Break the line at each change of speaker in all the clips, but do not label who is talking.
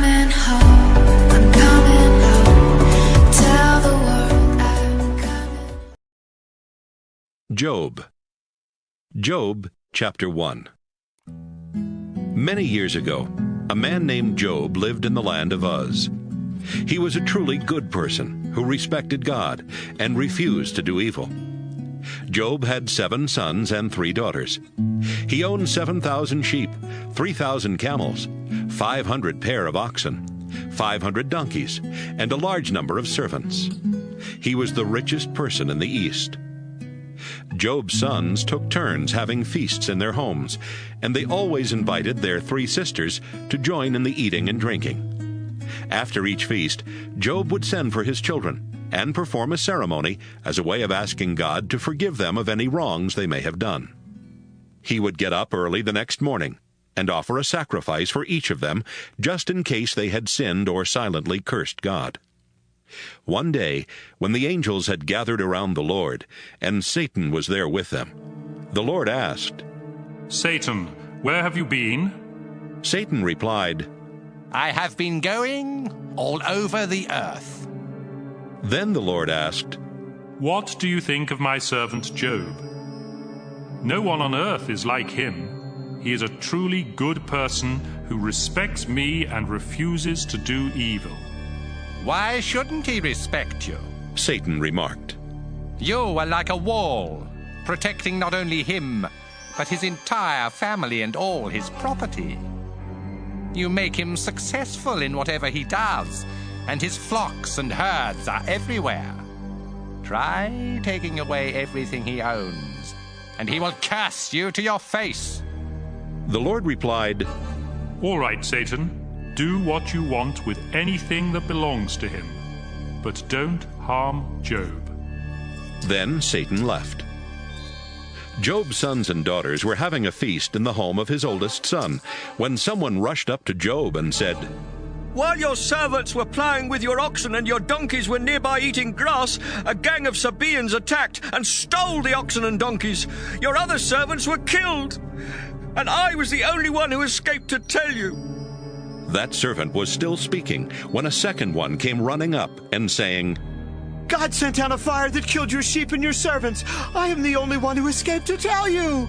coming home, I'm coming home. Tell the world I'm coming.
Job. Job, chapter 1. Many years ago, a man named Job lived in the land of Uz. He was a truly good person who respected God and refused to do evil. Job had 7 sons and 3 daughters. He owned 7,000 sheep, 3,000 camels, 500 pair of oxen, 500 donkeys, and a large number of servants. He was the richest person in the East. Job's sons took turns having feasts in their homes, and they always invited their 3 sisters to join in the eating and drinking. After each feast, Job would send for his children and perform a ceremony as a way of asking God to forgive them of any wrongs they may have done. He would get up early the next morning and offer a sacrifice for each of them, just in case they had sinned or silently cursed God. One day, when the angels had gathered around the Lord, and Satan was there with them, the Lord asked,
"Satan, where have you been?"
Satan replied,
"I have been going all over the earth."
Then the Lord asked,
"What do you think of my servant Job? No one on earth is like him. He is a truly good person who respects me and refuses to do evil."
"Why shouldn't he respect you?"
Satan remarked.
"You are like a wall, protecting not only him, but his entire family and all his property. You make him successful in whatever he does, and his flocks and herds are everywhere. Try taking away everything he owns, and he will curse you to your face."
The Lord replied,
"All right, Satan, do what you want with anything that belongs to him, but don't harm Job."
Then Satan left. Job's sons and daughters were having a feast in the home of his oldest son, when someone rushed up to Job and said,
"While your servants were ploughing with your oxen and your donkeys were nearby eating grass, a gang of Sabaeans attacked and stole the oxen and donkeys. Your other servants were killed, and I was the only one who escaped to tell you."
That servant was still speaking when a second one came running up and saying,
"God sent down a fire that killed your sheep and your servants. I am the only one who escaped to tell you."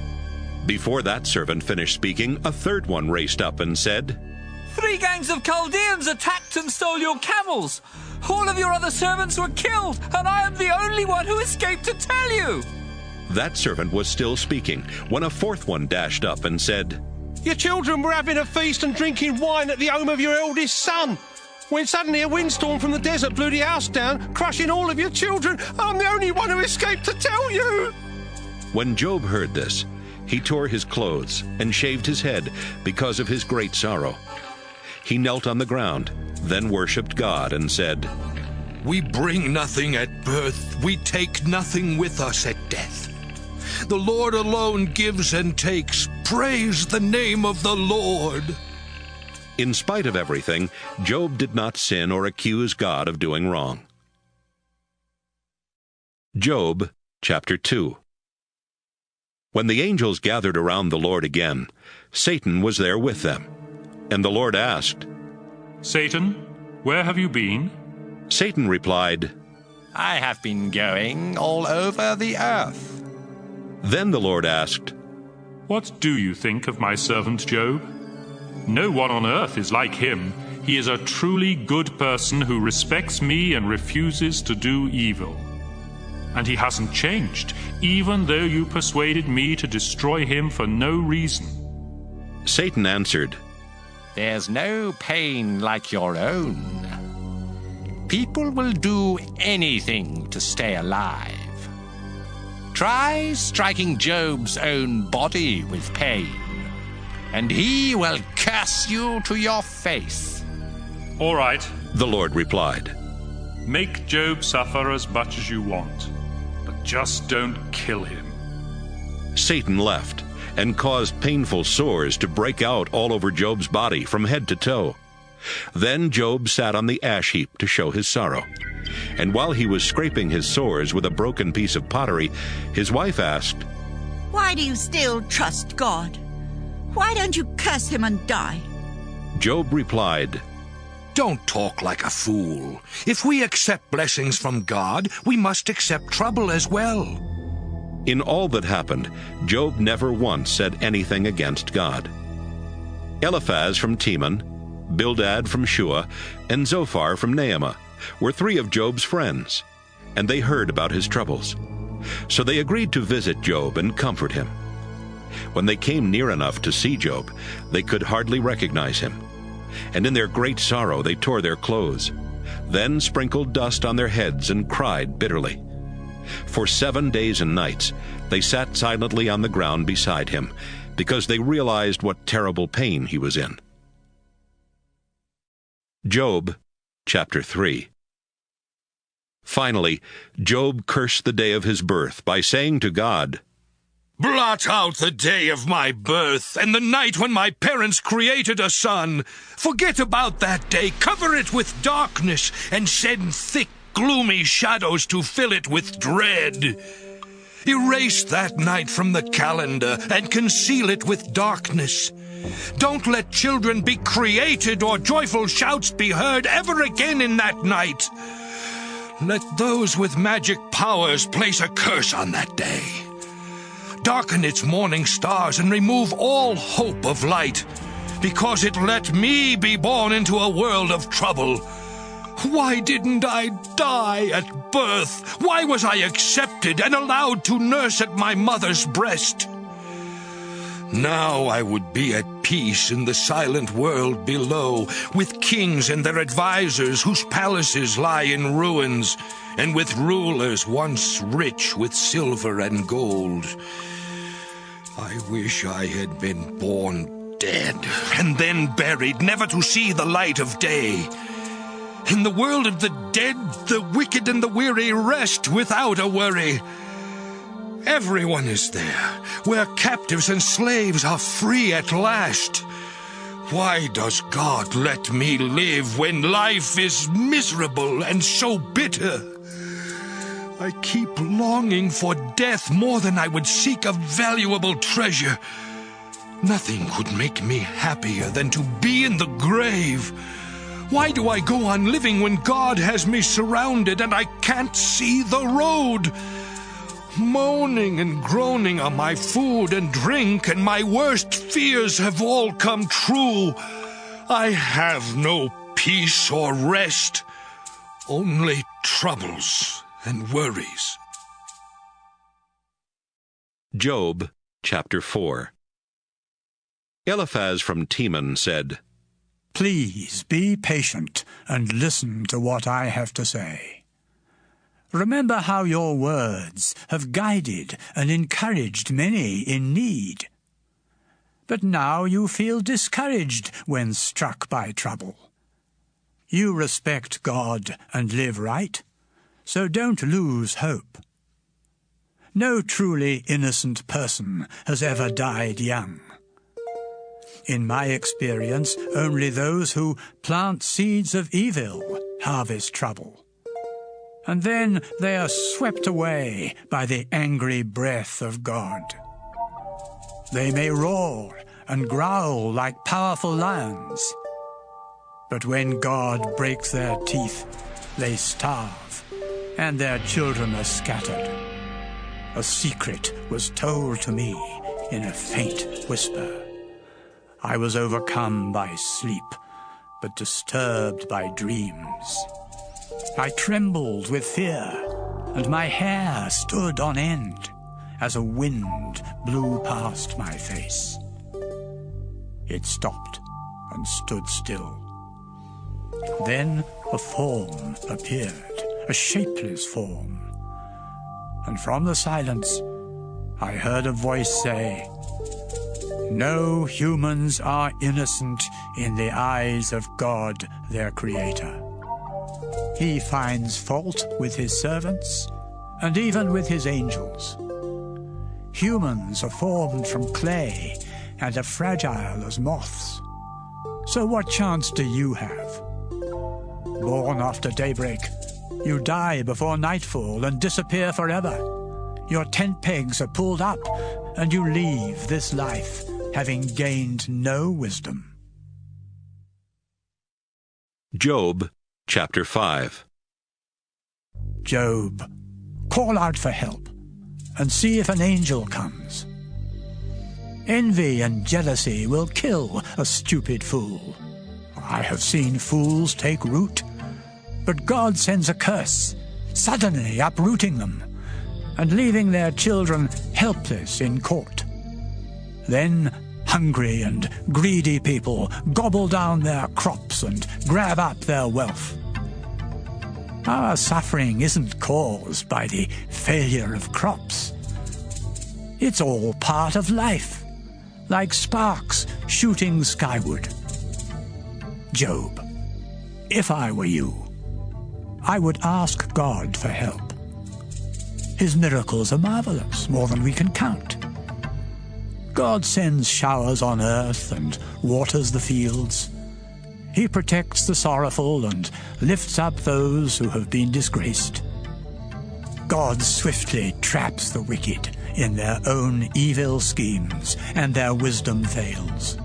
Before that servant finished speaking, a third one raced up and said,
3 gangs of Chaldeans attacked and stole your camels. All of your other servants were killed, and I am the only one who escaped to tell you."
That servant was still speaking when a fourth one dashed up and said,
"Your children were having a feast and drinking wine at the home of your eldest son, when suddenly a windstorm from the desert blew the house down, crushing all of your children. I'm the only one who escaped to tell you."
When Job heard this, he tore his clothes and shaved his head because of his great sorrow. He knelt on the ground, then worshipped God and said,
"We bring nothing at birth, we take nothing with us at death. The Lord alone gives and takes. Praise the name of the Lord."
In spite of everything, Job did not sin or accuse God of doing wrong. Job, chapter 2. When the angels gathered around the Lord again, Satan was there with them. And the Lord asked,
"Satan, where have you been?"
Satan replied,
"I have been going all over the earth."
Then the Lord asked,
"What do you think of my servant Job? No one on earth is like him. He is a truly good person who respects me and refuses to do evil. And he hasn't changed, even though you persuaded me to destroy him for no reason."
Satan answered,
"There's no pain like your own. People will do anything to stay alive. Try striking Job's own body with pain, and he will curse you to your face."
"All right,"
the Lord replied.
"Make Job suffer as much as you want, but just don't kill him."
Satan left and caused painful sores to break out all over Job's body from head to toe. Then Job sat on the ash heap to show his sorrow. And while he was scraping his sores with a broken piece of pottery, his wife asked,
"Why do you still trust God? Why don't you curse him and die?"
Job replied,
Don't talk like a fool. If we accept blessings from God, we must accept trouble as well.
In all that happened, Job never once said anything against God. Eliphaz from Teman, Bildad from Shua, and Zophar from Naamah were three of Job's friends, and they heard about his troubles. So they agreed to visit Job and comfort him. When they came near enough to see Job, they could hardly recognize him. And in their great sorrow they tore their clothes, then sprinkled dust on their heads and cried bitterly. For 7 days and nights they sat silently on the ground beside him, because they realized what terrible pain he was in. Job chapter 3. Finally, Job cursed the day of his birth by saying to God,
Blot out the day of my birth, and the night when my parents created a son. Forget about that day, cover it with darkness, and send thick, gloomy shadows to fill it with dread. Erase that night from the calendar, and conceal it with darkness. Don't let children be created or joyful shouts be heard ever again in that night. Let those with magic powers place a curse on that day. Darken its morning stars and remove all hope of light, because it let me be born into a world of trouble. Why didn't I die at birth? Why was I accepted and allowed to nurse at my mother's breast? Now I would be at peace in the silent world below, with kings and their advisers whose palaces lie in ruins, and with rulers once rich with silver and gold. I wish I had been born dead, and then buried, never to see the light of day. In the world of the dead, the wicked and the weary rest without a worry. Everyone is there, where captives and slaves are free at last. Why does God let me live when life is miserable and so bitter? I keep longing for death more than I would seek a valuable treasure. Nothing could make me happier than to be in the grave. Why do I go on living when God has me surrounded and I can't see the road? Moaning and groaning are my food and drink, and my worst fears have all come true. I have no peace or rest, only troubles and worries.
Job chapter 4. Eliphaz from Teman said,
Please be patient and listen to what I have to say. Remember how your words have guided and encouraged many in need. But now you feel discouraged when struck by trouble. You respect God and live right, so don't lose hope. No truly innocent person has ever died young. In my experience, only those who plant seeds of evil harvest trouble. And then they are swept away by the angry breath of God. They may roar and growl like powerful lions, but when God breaks their teeth, they starve, and their children are scattered. A secret was told to me in a faint whisper. I was overcome by sleep, but disturbed by dreams. I trembled with fear, and my hair stood on end as a wind blew past my face. It stopped and stood still. Then a form appeared, a shapeless form. And from the silence, I heard a voice say, No humans are innocent in the eyes of God, their Creator. He finds fault with his servants, and even with his angels. Humans are formed from clay and are fragile as moths. So what chance do you have? Born after daybreak, you die before nightfall and disappear forever. Your tent pegs are pulled up, and you leave this life having gained no wisdom.
Job chapter 5.
Job, call out for help, and see if an angel comes. Envy and jealousy will kill a stupid fool. I have seen fools take root, but God sends a curse, suddenly uprooting them, and leaving their children helpless in court. Then hungry and greedy people gobble down their crops and grab up their wealth. Our suffering isn't caused by the failure of crops. It's all part of life, like sparks shooting skyward. Job, if I were you, I would ask God for help. His miracles are marvelous, more than we can count. God sends showers on earth and waters the fields. He protects the sorrowful and lifts up those who have been disgraced. God swiftly traps the wicked in their own evil schemes, and their wisdom fails.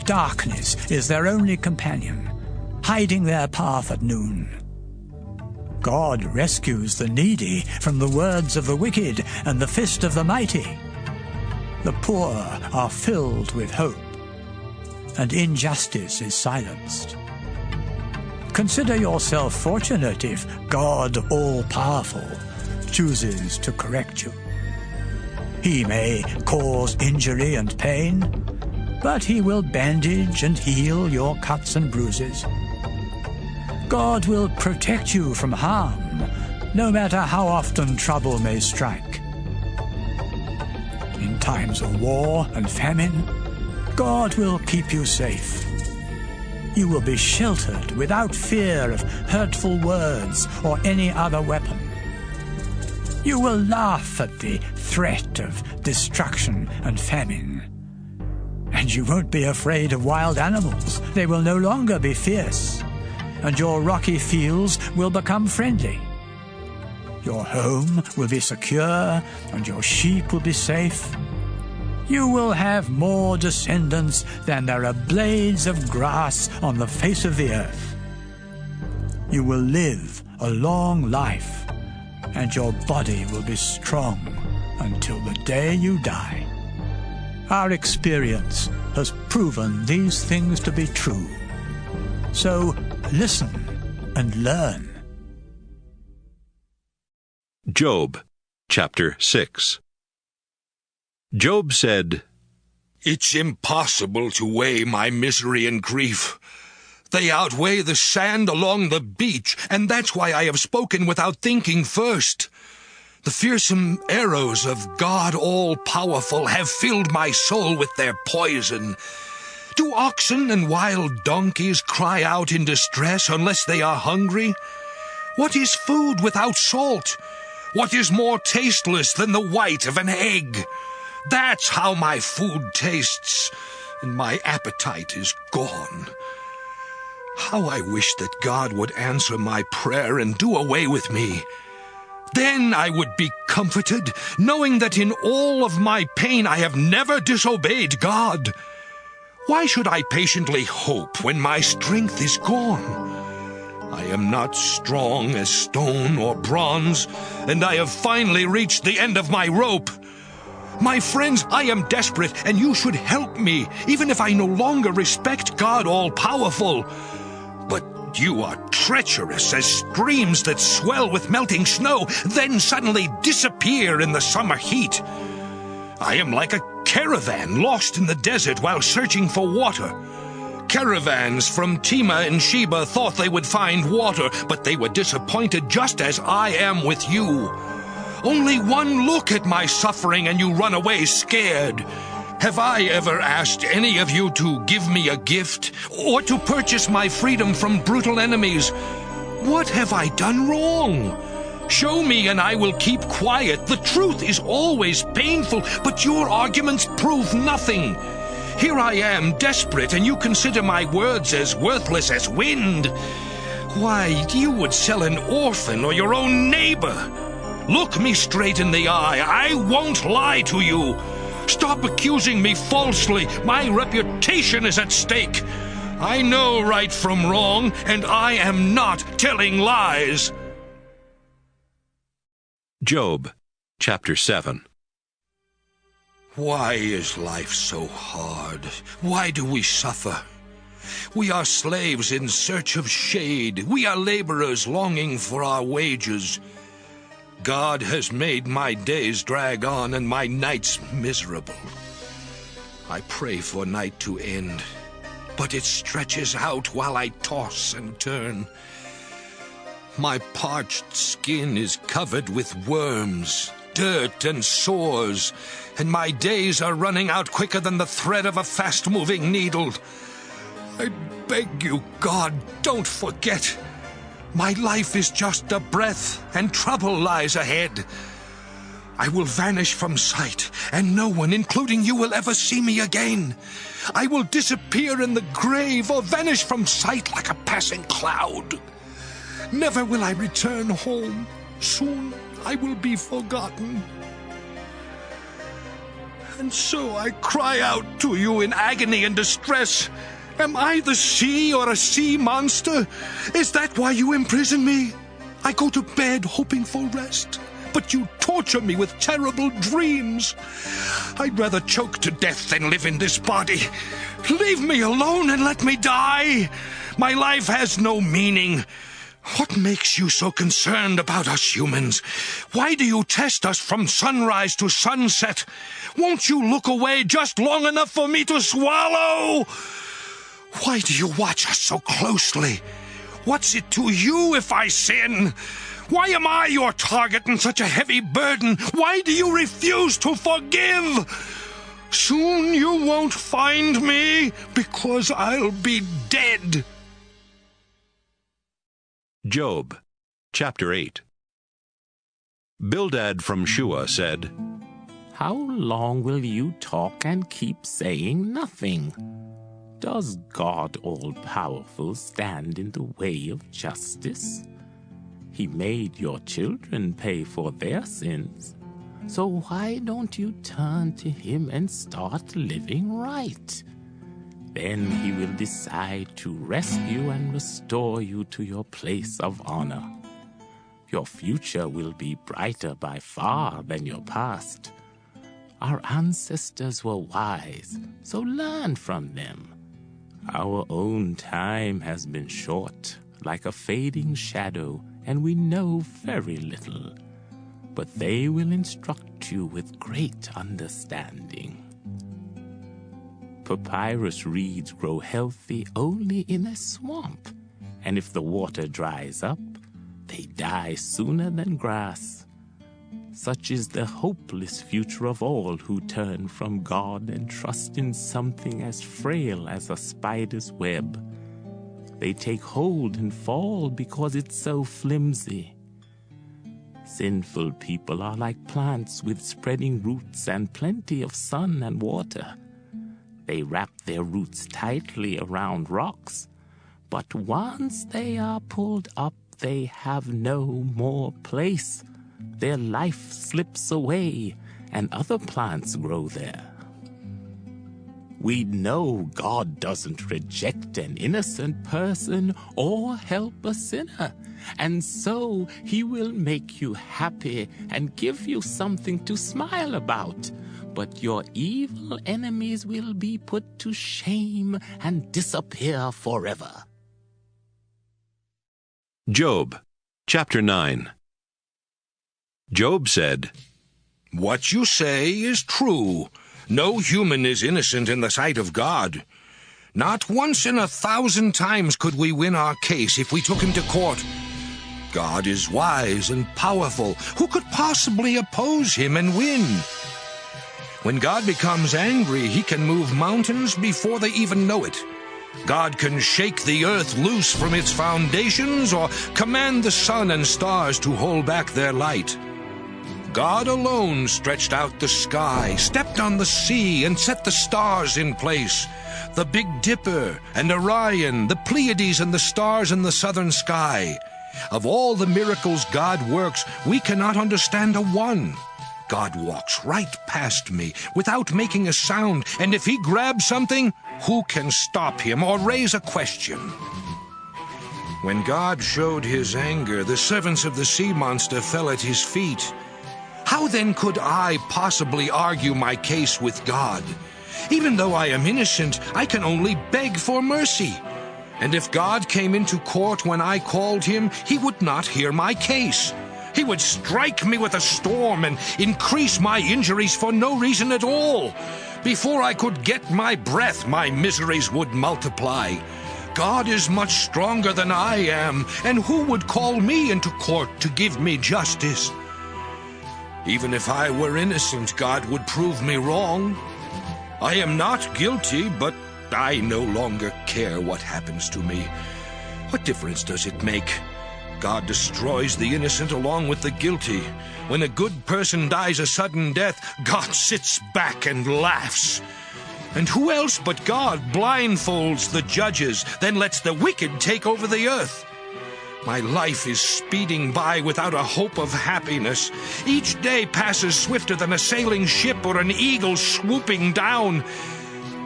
Darkness is their only companion, hiding their path at noon. God rescues the needy from the words of the wicked and the fist of the mighty. The poor are filled with hope, and injustice is silenced. Consider yourself fortunate if God, all-powerful, chooses to correct you. He may cause injury and pain, but he will bandage and heal your cuts and bruises. God will protect you from harm, no matter how often trouble may strike. In times of war and famine, God will keep you safe. You will be sheltered without fear of hurtful words or any other weapon. You will laugh at the threat of destruction and famine. And you won't be afraid of wild animals. They will no longer be fierce, and your rocky fields will become friendly. Your home will be secure, and your sheep will be safe. You will have more descendants than there are blades of grass on the face of the earth. You will live a long life, and your body will be strong until the day you die. Our experience has proven these things to be true. So listen and learn.
Job chapter 6. Job said,
It's impossible to weigh my misery and grief. They outweigh the sand along the beach, and that's why I have spoken without thinking first. The fearsome arrows of God all-powerful have filled my soul with their poison. Do oxen and wild donkeys cry out in distress unless they are hungry? What is food without salt? What is more tasteless than the white of an egg? That's how my food tastes, and my appetite is gone. How I wish that God would answer my prayer and do away with me. Then I would be comforted, knowing that in all of my pain I have never disobeyed God. Why should I patiently hope when my strength is gone? I am not strong as stone or bronze, and I have finally reached the end of my rope. My friends, I am desperate, and you should help me, even if I no longer respect God all-powerful. But you are treacherous as streams that swell with melting snow, then suddenly disappear in the summer heat. I am like a caravan lost in the desert while searching for water. Caravans from Tema and Sheba thought they would find water, but they were disappointed just as I am with you. Only one look at my suffering and you run away scared. Have I ever asked any of you to give me a gift or to purchase my freedom from brutal enemies? What have I done wrong? Show me and I will keep quiet. The truth is always painful, but your arguments prove nothing. Here I am, desperate, and you consider my words as worthless as wind. Why, you would sell an orphan or your own neighbor. Look me straight in the eye. I won't lie to you. Stop accusing me falsely. My reputation is at stake. I know right from wrong, and I am not telling lies.
Job, chapter 7.
Why is life so hard? Why do we suffer? We are slaves in search of shade. We are laborers longing for our wages. God has made my days drag on and my nights miserable. I pray for night to end, but it stretches out while I toss and turn. My parched skin is covered with worms, dirt and sores, and my days are running out quicker than the thread of a fast-moving needle. I beg you, God, don't forget. My life is just a breath, and trouble lies ahead. I will vanish from sight, and no one, including you, will ever see me again. I will disappear in the grave or vanish from sight like a passing cloud. Never will I return home. Soon I will be forgotten. And so I cry out to you in agony and distress. Am I the sea or a sea monster? Is that why you imprison me? I go to bed hoping for rest, but you torture me with terrible dreams. I'd rather choke to death than live in this body. Leave me alone and let me die. My life has no meaning. What makes you so concerned about us humans? Why do you test us from sunrise to sunset? Won't you look away just long enough for me to swallow? Why do you watch us so closely? What's it to you if I sin? Why am I your target and such a heavy burden? Why do you refuse to forgive? Soon you won't find me, because I'll be dead.
Job, chapter 8. Bildad from Shua said,
How long will you talk and keep saying nothing? Does God all-powerful stand in the way of justice? He made your children pay for their sins. So why don't you turn to him and start living right? Then he will decide to rescue and restore you to your place of honor. Your future will be brighter by far than your past. Our ancestors were wise, so learn from them. Our own time has been short, like a fading shadow, and we know very little. But they will instruct you with great understanding. Papyrus reeds grow healthy only in a swamp, and if the water dries up, they die sooner than grass. Such is the hopeless future of all who turn from God and trust in something as frail as a spider's web. They take hold and fall because it's so flimsy. Sinful people are like plants with spreading roots and plenty of sun and water. They wrap their roots tightly around rocks, but once they are pulled up, they have no more place. Their life slips away, and other plants grow there. We know God doesn't reject an innocent person or help a sinner, and so he will make you happy and give you something to smile about. But your evil enemies will be put to shame and disappear forever.
Job, chapter 9. Job said,
What you say is true. No human is innocent in the sight of God. Not once in 1,000 times could we win our case if we took him to court. God is wise and powerful. Who could possibly oppose him and win? When God becomes angry, he can move mountains before they even know it. God can shake the earth loose from its foundations or command the sun and stars to hold back their light. God alone stretched out the sky, stepped on the sea, and set the stars in place. The Big Dipper and Orion, the Pleiades and the stars in the southern sky. Of all the miracles God works, we cannot understand a one. God walks right past me without making a sound, and if he grabs something, Who can stop him or raise a question? When God showed his anger, the servants of the sea monster fell at his feet. How then could I possibly argue my case with God? Even though I am innocent, I can only beg for mercy. And if God came into court when I called him, he would not hear my case. He would strike me with a storm and increase my injuries for no reason at all. Before I could get my breath, my miseries would multiply. God is much stronger than I am, and who would call me into court to give me justice? Even if I were innocent, God would prove me wrong. I am not guilty, but I no longer care what happens to me. What difference does it make? God destroys the innocent along with the guilty. When a good person dies a sudden death, God sits back and laughs. And who else but God blindfolds the judges, then lets the wicked take over the earth? My life is speeding by without a hope of happiness. Each day passes swifter than a sailing ship or an eagle swooping down.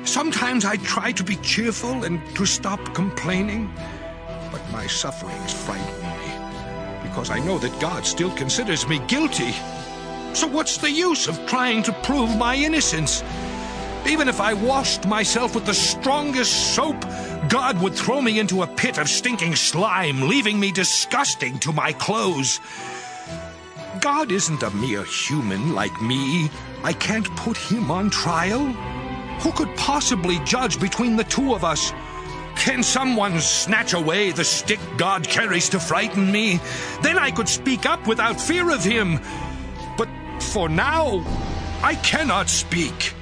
Sometimes I try to be cheerful and to stop complaining, but my sufferings frighten me, because I know that God still considers me guilty. So what's the use of trying to prove my innocence? Even if I washed myself with the strongest soap, God would throw me into a pit of stinking slime, leaving me disgusting to my clothes. God isn't a mere human like me. I can't put him on trial. Who could possibly judge between the two of us? Can someone snatch away the stick God carries to frighten me? Then I could speak up without fear of him. But for now, I cannot speak.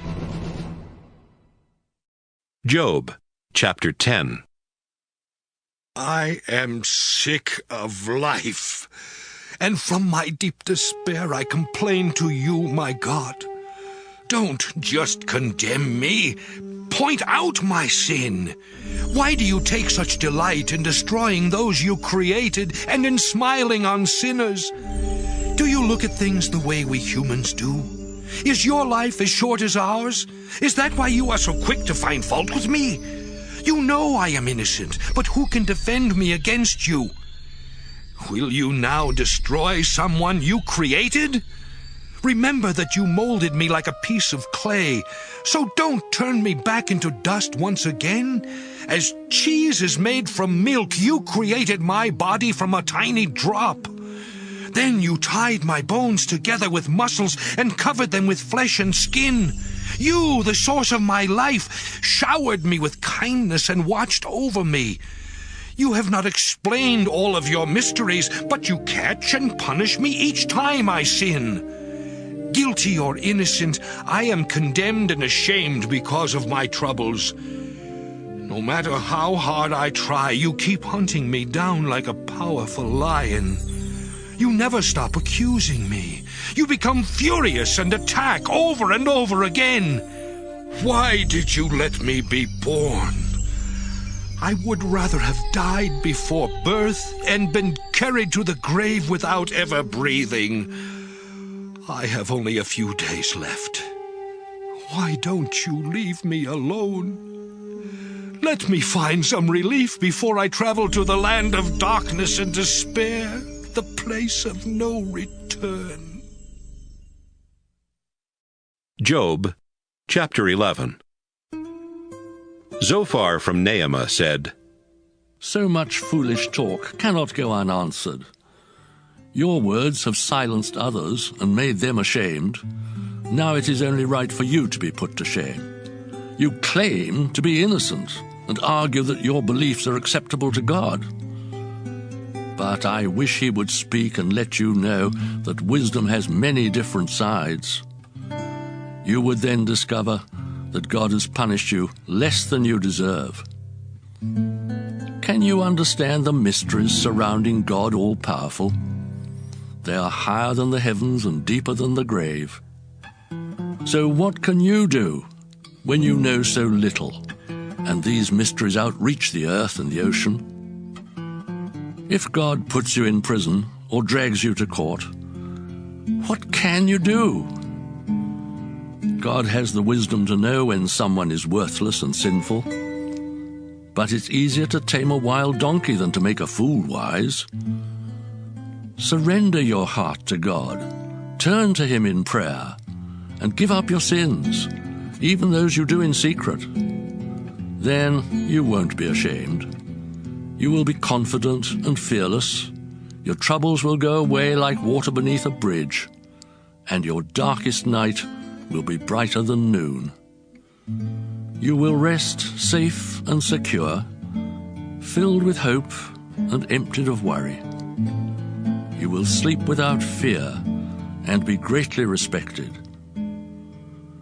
Job, chapter 10.
I am sick of life, and from my deep despair I complain to you, my God. Don't just condemn me. Point out my sin. Why do you take such delight in destroying those you created and in smiling on sinners? Do you look at things the way we humans do? Is your life as short as ours? Is that why you are so quick to find fault with me? You know I am innocent, but who can defend me against you? Will you now destroy someone you created? Remember that you molded me like a piece of clay, so don't turn me back into dust once again. As cheese is made from milk, you created my body from a tiny drop. Then you tied my bones together with muscles and covered them with flesh and skin. You, the source of my life, showered me with kindness and watched over me. You have not explained all of your mysteries, but you catch and punish me each time I sin. Guilty or innocent, I am condemned and ashamed because of my troubles. No matter how hard I try, you keep hunting me down like a powerful lion. You never stop accusing me. You become furious and attack over and over again. Why did you let me be born? I would rather have died before birth and been carried to the grave without ever breathing. I have only a few days left. Why don't you leave me alone? Let me find some relief before I travel to the land of darkness and despair, the place of no return.
Job, chapter 11. Zophar from Naamah said,
So much foolish talk cannot go unanswered. Your words have silenced others and made them ashamed. Now it is only right for you to be put to shame. You claim to be innocent and argue that your beliefs are acceptable to God. But I wish he would speak and let you know that wisdom has many different sides. You would then discover that God has punished you less than you deserve. Can you understand the mysteries surrounding God all-powerful? They are higher than the heavens and deeper than the grave. So what can you do when you know so little, and these mysteries outreach the earth and the ocean? If God puts you in prison or drags you to court, what can you do? God has the wisdom to know when someone is worthless and sinful. But it's easier to tame a wild donkey than to make a fool wise. Surrender your heart to God. Turn to Him in prayer and give up your sins, even those you do in secret. Then you won't be ashamed. You will be confident and fearless. Your troubles will go away like water beneath a bridge, and your darkest night will be brighter than noon. You will rest safe and secure, filled with hope and emptied of worry. You will sleep without fear and be greatly respected.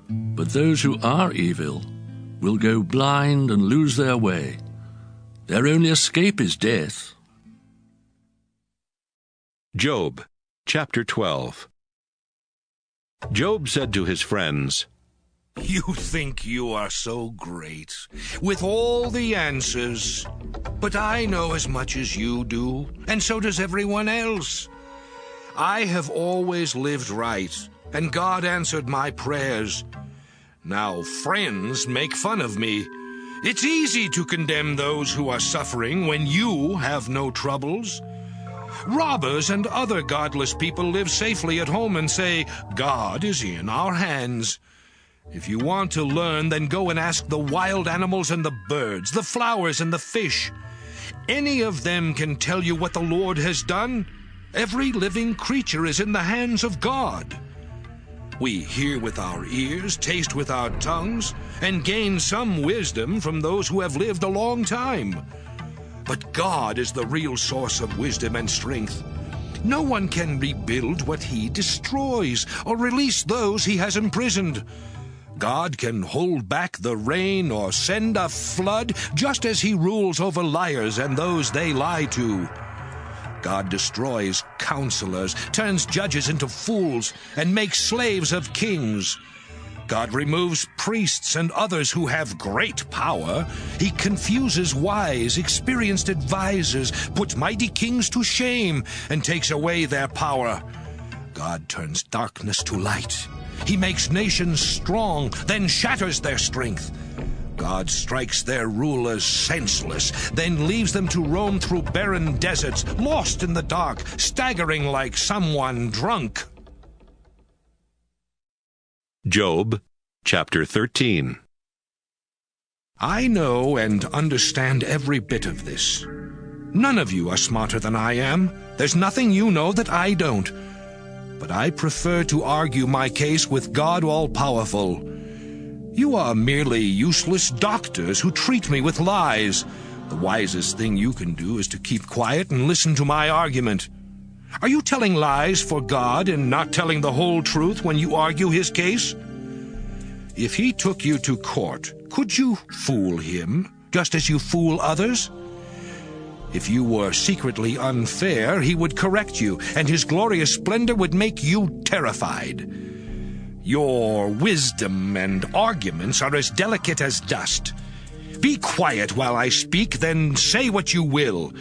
But those who are evil will go blind and lose their way. Their only escape is death.
Job, chapter 12. Job said to his friends,
You think you are so great, with all the answers. But I know as much as you do, and so does everyone else. I have always lived right, and God answered my prayers. Now friends make fun of me. It's easy to condemn those who are suffering when you have no troubles. Robbers and other godless people live safely at home and say, God is in our hands. If you want to learn, then go and ask the wild animals and the birds, the flowers and the fish. Any of them can tell you what the Lord has done. Every living creature is in the hands of God. We hear with our ears, taste with our tongues, and gain some wisdom from those who have lived a long time. But God is the real source of wisdom and strength. No one can rebuild what He destroys or release those He has imprisoned. God can hold back the rain or send a flood, just as He rules over liars and those they lie to. God destroys counselors, turns judges into fools, and makes slaves of kings. God removes priests and others who have great power. He confuses wise, experienced advisers, puts mighty kings to shame, and takes away their power. God turns darkness to light. He makes nations strong, then shatters their strength. God strikes their rulers senseless, then leaves them to roam through barren deserts, lost in the dark, staggering like someone drunk.
Job, chapter 13.
I know and understand every bit of this. None of you are smarter than I am. There's nothing you know that I don't. But I prefer to argue my case with God all-powerful. You are merely useless doctors who treat me with lies. The wisest thing you can do is to keep quiet and listen to my argument. Are you telling lies for God and not telling the whole truth when you argue His case? If He took you to court, could you fool Him, just as you fool others? If you were secretly unfair, He would correct you, and His glorious splendor would make you terrified. Your wisdom and arguments are as delicate as dust. Be quiet while I speak, then say what you will.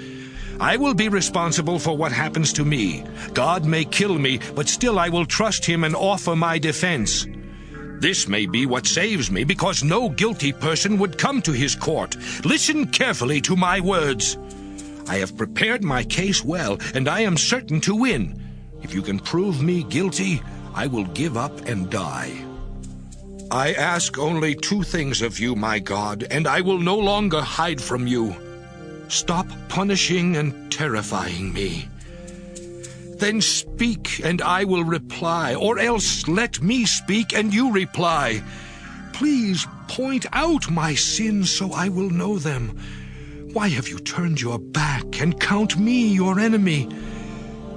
I will be responsible for what happens to me. God may kill me, but still I will trust Him and offer my defense. This may be what saves me, because no guilty person would come to His court. Listen carefully to my words. I have prepared my case well, and I am certain to win. If you can prove me guilty, I will give up and die. I ask only two things of you, my God, and I will no longer hide from you. Stop punishing and terrifying me. Then speak, and I will reply, or else let me speak, and you reply. Please point out my sins so I will know them. Why have you turned your back and count me your enemy?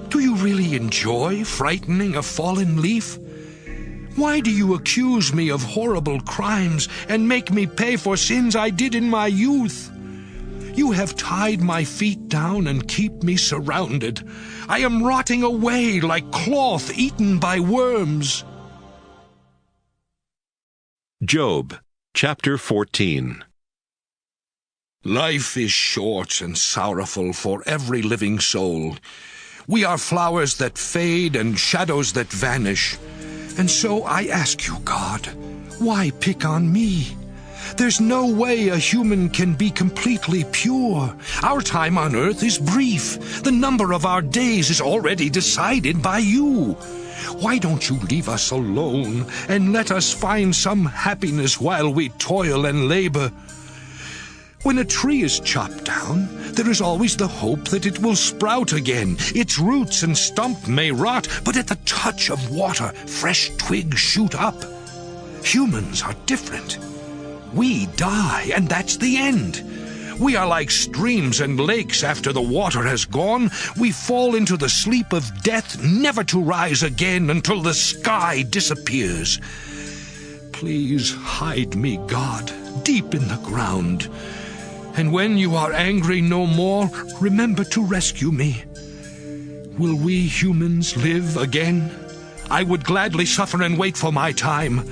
Do you really enjoy frightening a fallen leaf? Why do you accuse me of horrible crimes and make me pay for sins I did in my youth? You have tied my feet down and keep me surrounded. I am rotting away like cloth eaten by worms.
Job, chapter 14.
Life is short and sorrowful for every living soul. We are flowers that fade and shadows that vanish. And so I ask you, God, Why pick on me? There's no way a human can be completely pure. Our time on earth is brief. The number of our days is already decided by you. Why don't you leave us alone and let us find some happiness while we toil and labor? When a tree is chopped down, there is always the hope that it will sprout again. Its roots and stump may rot, but at the touch of water, fresh twigs shoot up. Humans are different. We die, and that's the end. We are like streams and lakes after the water has gone. We fall into the sleep of death, never to rise again until the sky disappears. Please hide me, God, deep in the ground. And when you are angry no more, remember to rescue me. Will we humans live again? I would gladly suffer and wait for my time.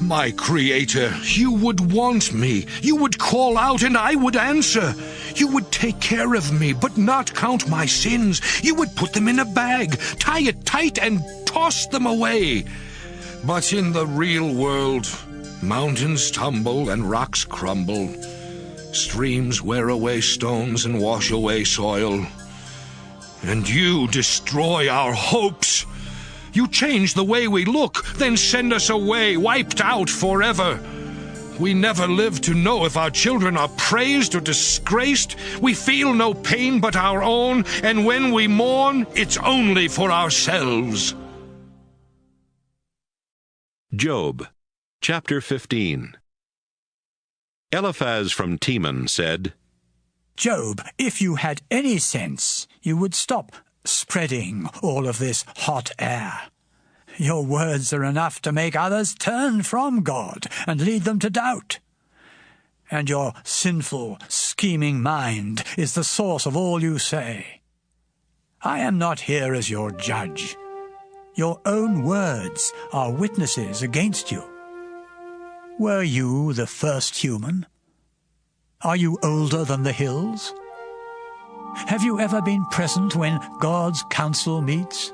My Creator, you would want me. You would call out and I would answer. You would take care of me, but not count my sins. You would put them in a bag, tie it tight, and toss them away. But in the real world, mountains tumble and rocks crumble. Streams wear away stones and wash away soil. And you destroy our hopes. You change the way we look, then send us away, wiped out forever. We never live to know if our children are praised or disgraced. We feel no pain but our own, and when we mourn, it's only for ourselves.
Job, chapter 15. Eliphaz from Teman said,
Job, if you had any sense, you would stop spreading all of this hot air. Your words are enough to make others turn from God and lead them to doubt. And your sinful, scheming mind is the source of all you say. I am not here as your judge. Your own words are witnesses against you. Were you the first human? Are you older than the hills? Have you ever been present when God's council meets?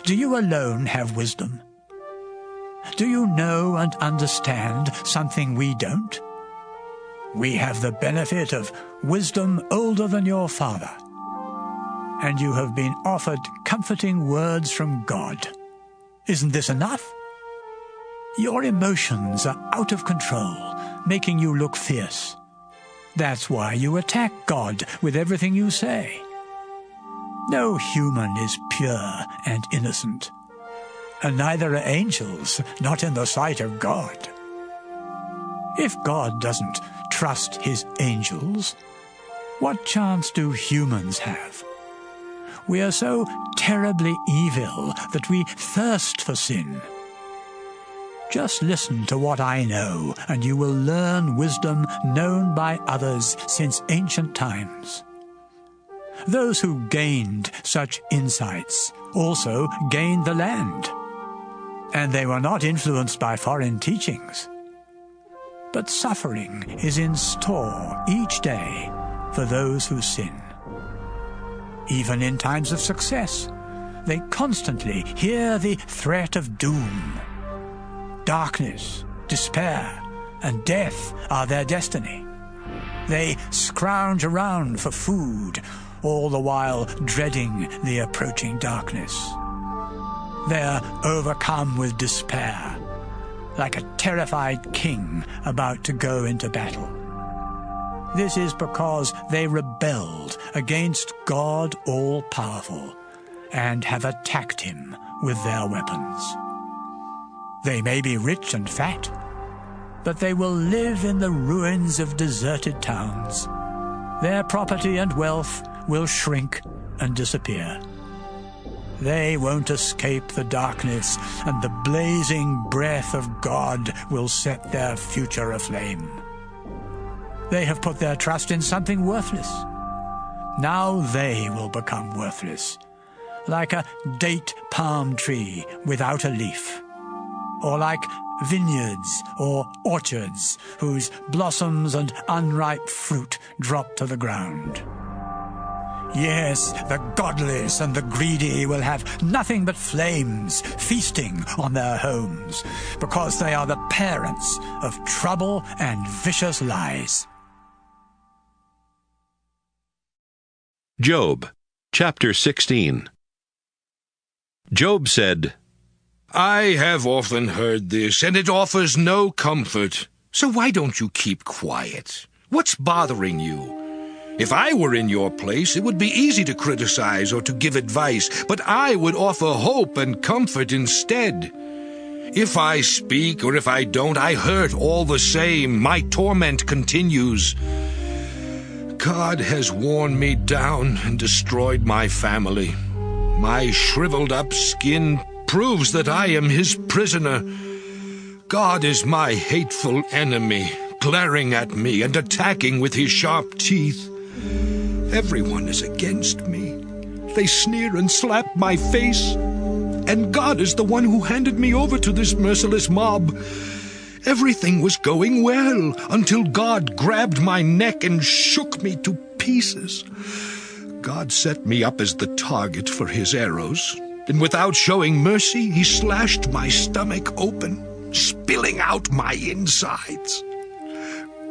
Do you alone have wisdom? Do you know and understand something we don't? We have the benefit of wisdom older than your father, and you have been offered comforting words from God. Isn't this enough? Your emotions are out of control, making you look fierce. That's why you attack God with everything you say. No human is pure and innocent, and neither are angels, not in the sight of God. If God doesn't trust his angels, what chance do humans have? We are so terribly evil that we thirst for sin. Just listen to what I know, and you will learn wisdom known by others since ancient times. Those who gained such insights also gained the land, and they were not influenced by foreign teachings. But suffering is in store each day for those who sin. Even in times of success, they constantly hear the threat of doom. Darkness, despair, and death are their destiny. They scrounge around for food, all the while dreading the approaching darkness. They're overcome with despair, like a terrified king about to go into battle. This is because they rebelled against God all-powerful and have attacked him with their weapons. They may be rich and fat, but they will live in the ruins of deserted towns. Their property and wealth will shrink and disappear. They won't escape the darkness, and the blazing breath of God will set their future aflame. They have put their trust in something worthless. Now they will become worthless, like a date palm tree without a leaf, or like vineyards or orchards whose blossoms and unripe fruit drop to the ground. Yes, the godless and the greedy will have nothing but flames feasting on their homes, because they are the parents of trouble and vicious lies.
Job, chapter 16. Job said,
I have often heard this, and it offers no comfort. So why don't you keep quiet? What's bothering you? If I were in your place, it would be easy to criticize or to give advice, but I would offer hope and comfort instead. If I speak or if I don't, I hurt all the same. My torment continues. God has worn me down and destroyed my family. My shriveled-up skin proves that I am his prisoner. God is my hateful enemy, glaring at me and attacking with his sharp teeth. Everyone is against me. They sneer and slap my face. And God is the one who handed me over to this merciless mob. Everything was going well until God grabbed my neck and shook me to pieces. God set me up as the target for his arrows, and without showing mercy, he slashed my stomach open, spilling out my insides.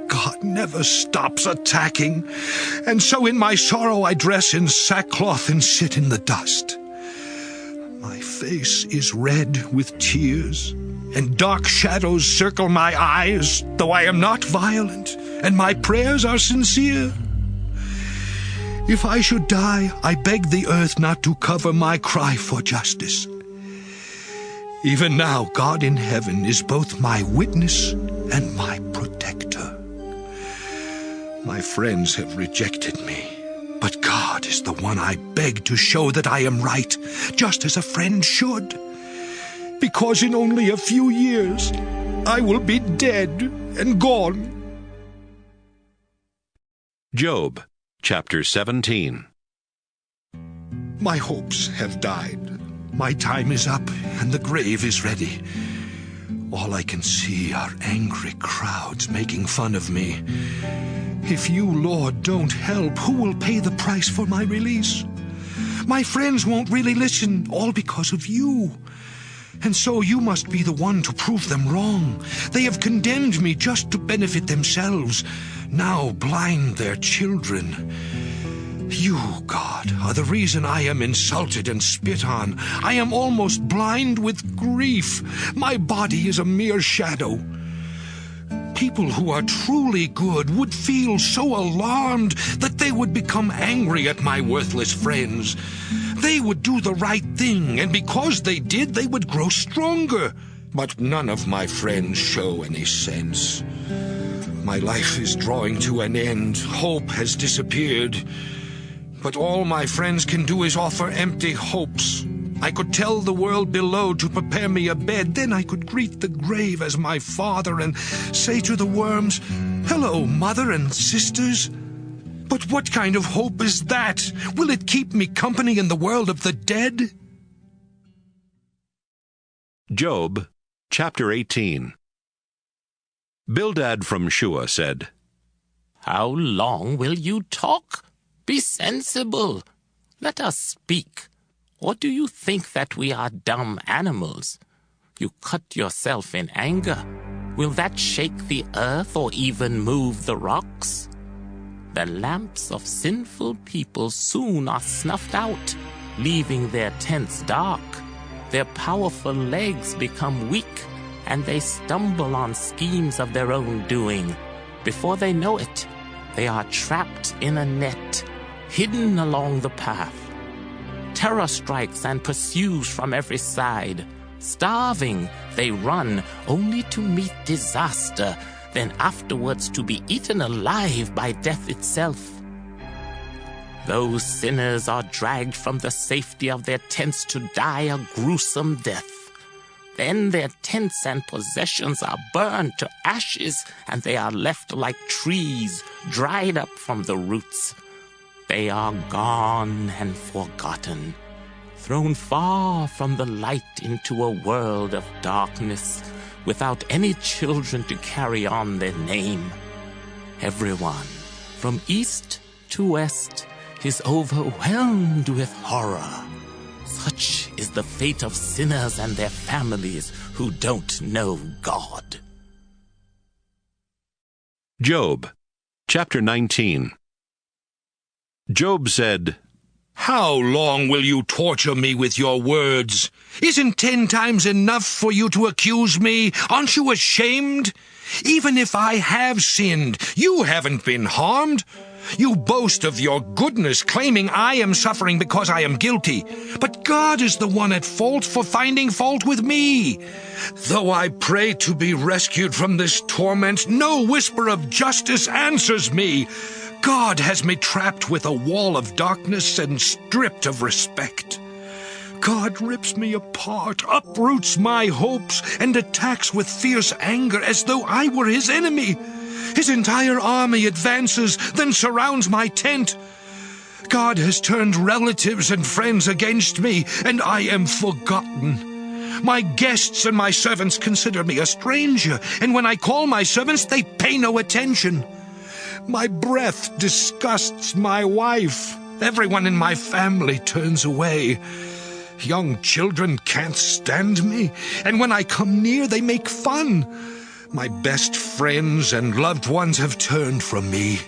God never stops attacking, and so in my sorrow I dress in sackcloth and sit in the dust. My face is red with tears, and dark shadows circle my eyes, though I am not violent, and my prayers are sincere. If I should die, I beg the earth not to cover my cry for justice. Even now, God in heaven is both my witness and my protector. My friends have rejected me, but God is the one I beg to show that I am right, just as a friend should. Because in only a few years, I will be dead and gone.
Job, chapter 17.
My hopes have died. My time is up, and the grave is ready. All I can see are angry crowds making fun of me. If you, Lord, don't help, who will pay the price for my release? My friends won't really listen, all because of you. And so you must be the one to prove them wrong. They have condemned me just to benefit themselves, now blind their children. You, God, are the reason I am insulted and spit on. I am almost blind with grief. My body is a mere shadow. People who are truly good would feel so alarmed that they would become angry at my worthless friends. They would do the right thing, and because they did, they would grow stronger. But none of my friends show any sense. My life is drawing to an end. Hope has disappeared. But all my friends can do is offer empty hopes. I could tell the world below to prepare me a bed. Then I could greet the grave as my father and say to the worms, "Hello, mother and sisters." But what kind of hope is that? Will it keep me company in the world of the dead?
Job, chapter 18. Bildad from Shua said,
How long will you talk? Be sensible. Let us speak. Or do you think that we are dumb animals? You cut yourself in anger. Will that shake the earth or even move the rocks? The lamps of sinful people soon are snuffed out, leaving their tents dark. Their powerful legs become weak, and they stumble on schemes of their own doing. Before they know it, they are trapped in a net, hidden along the path. Terror strikes and pursues from every side. Starving, they run, only to meet disaster, then afterwards to be eaten alive by death itself. Those sinners are dragged from the safety of their tents to die a gruesome death. Then their tents and possessions are burned to ashes, and they are left like trees, dried up from the roots. They are gone and forgotten, thrown far from the light into a world of darkness, without any children to carry on their name. Everyone, from east to west, is overwhelmed with horror. Such is the fate of sinners and their families who don't know God.
Job, chapter 19. Job said,
How long will you torture me with your words? Isn't 10 times enough for you to accuse me? Aren't you ashamed? Even if I have sinned, you haven't been harmed. You boast of your goodness, claiming I am suffering because I am guilty. But God is the one at fault for finding fault with me. Though I pray to be rescued from this torment, no whisper of justice answers me. God has me trapped with a wall of darkness and stripped of respect. God rips me apart, uproots my hopes, and attacks with fierce anger as though I were his enemy. His entire army advances, then surrounds my tent. God has turned relatives and friends against me, and I am forgotten. My guests and my servants consider me a stranger, and when I call my servants, they pay no attention. My breath disgusts my wife. Everyone in my family turns away. Young children can't stand me, and when I come near, they make fun. My best friends and loved ones have turned from me.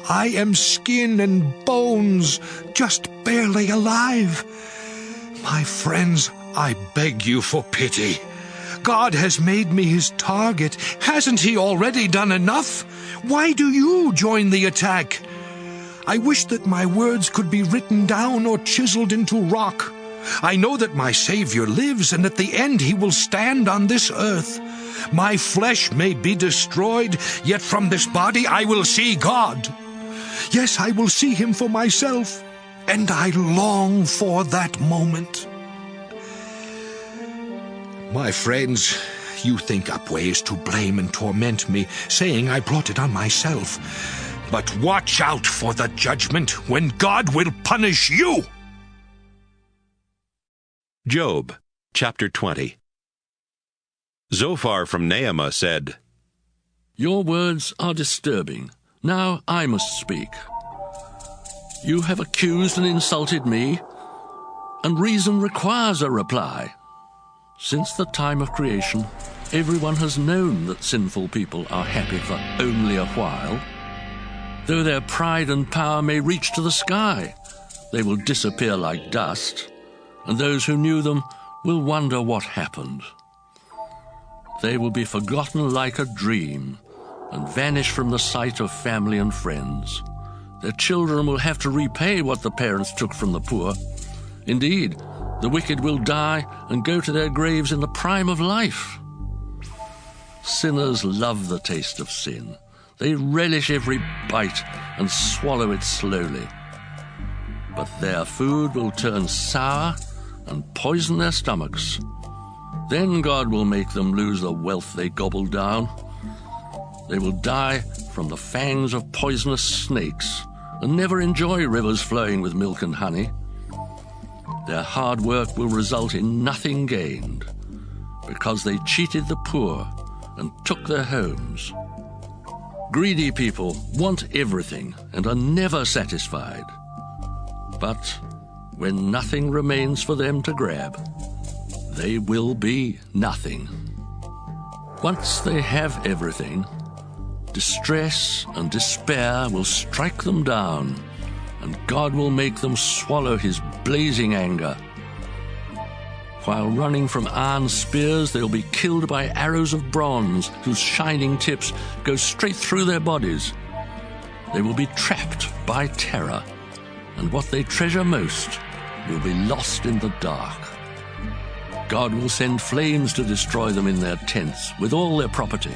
I am skin and bones, just barely alive. My friends, I beg you for pity. God has made me his target. Hasn't he already done enough? Why do you join the attack? I wish that my words could be written down or chiseled into rock. I know that my Savior lives, and at the end he will stand on this earth. My flesh may be destroyed, yet from this body I will see God. Yes, I will see him for myself, and I long for that moment. My friends, you think up ways to blame and torment me, saying I brought it on myself. But watch out for the judgment when God will punish you.
Job, chapter 20. Zophar from Naamah said,
Your words are disturbing. Now I must speak. You have accused and insulted me, and reason requires a reply. Since the time of creation, everyone has known that sinful people are happy for only a while. Though their pride and power may reach to the sky, they will disappear like dust, and those who knew them will wonder what happened. They will be forgotten like a dream and vanish from the sight of family and friends. Their children will have to repay what the parents took from the poor. Indeed, the wicked will die and go to their graves in the prime of life. Sinners love the taste of sin. They relish every bite and swallow it slowly. But their food will turn sour and poison their stomachs. Then God will make them lose the wealth they gobbled down. They will die from the fangs of poisonous snakes and never enjoy rivers flowing with milk and honey. Their hard work will result in nothing gained, because they cheated the poor and took their homes. Greedy people want everything and are never satisfied. But when nothing remains for them to grab, they will be nothing. Once they have everything, distress and despair will strike them down, and God will make them swallow his blazing anger. While running from iron spears, they'll be killed by arrows of bronze, whose shining tips go straight through their bodies. They will be trapped by terror, and what they treasure most will be lost in the dark. God will send flames to destroy them in their tents with all their property.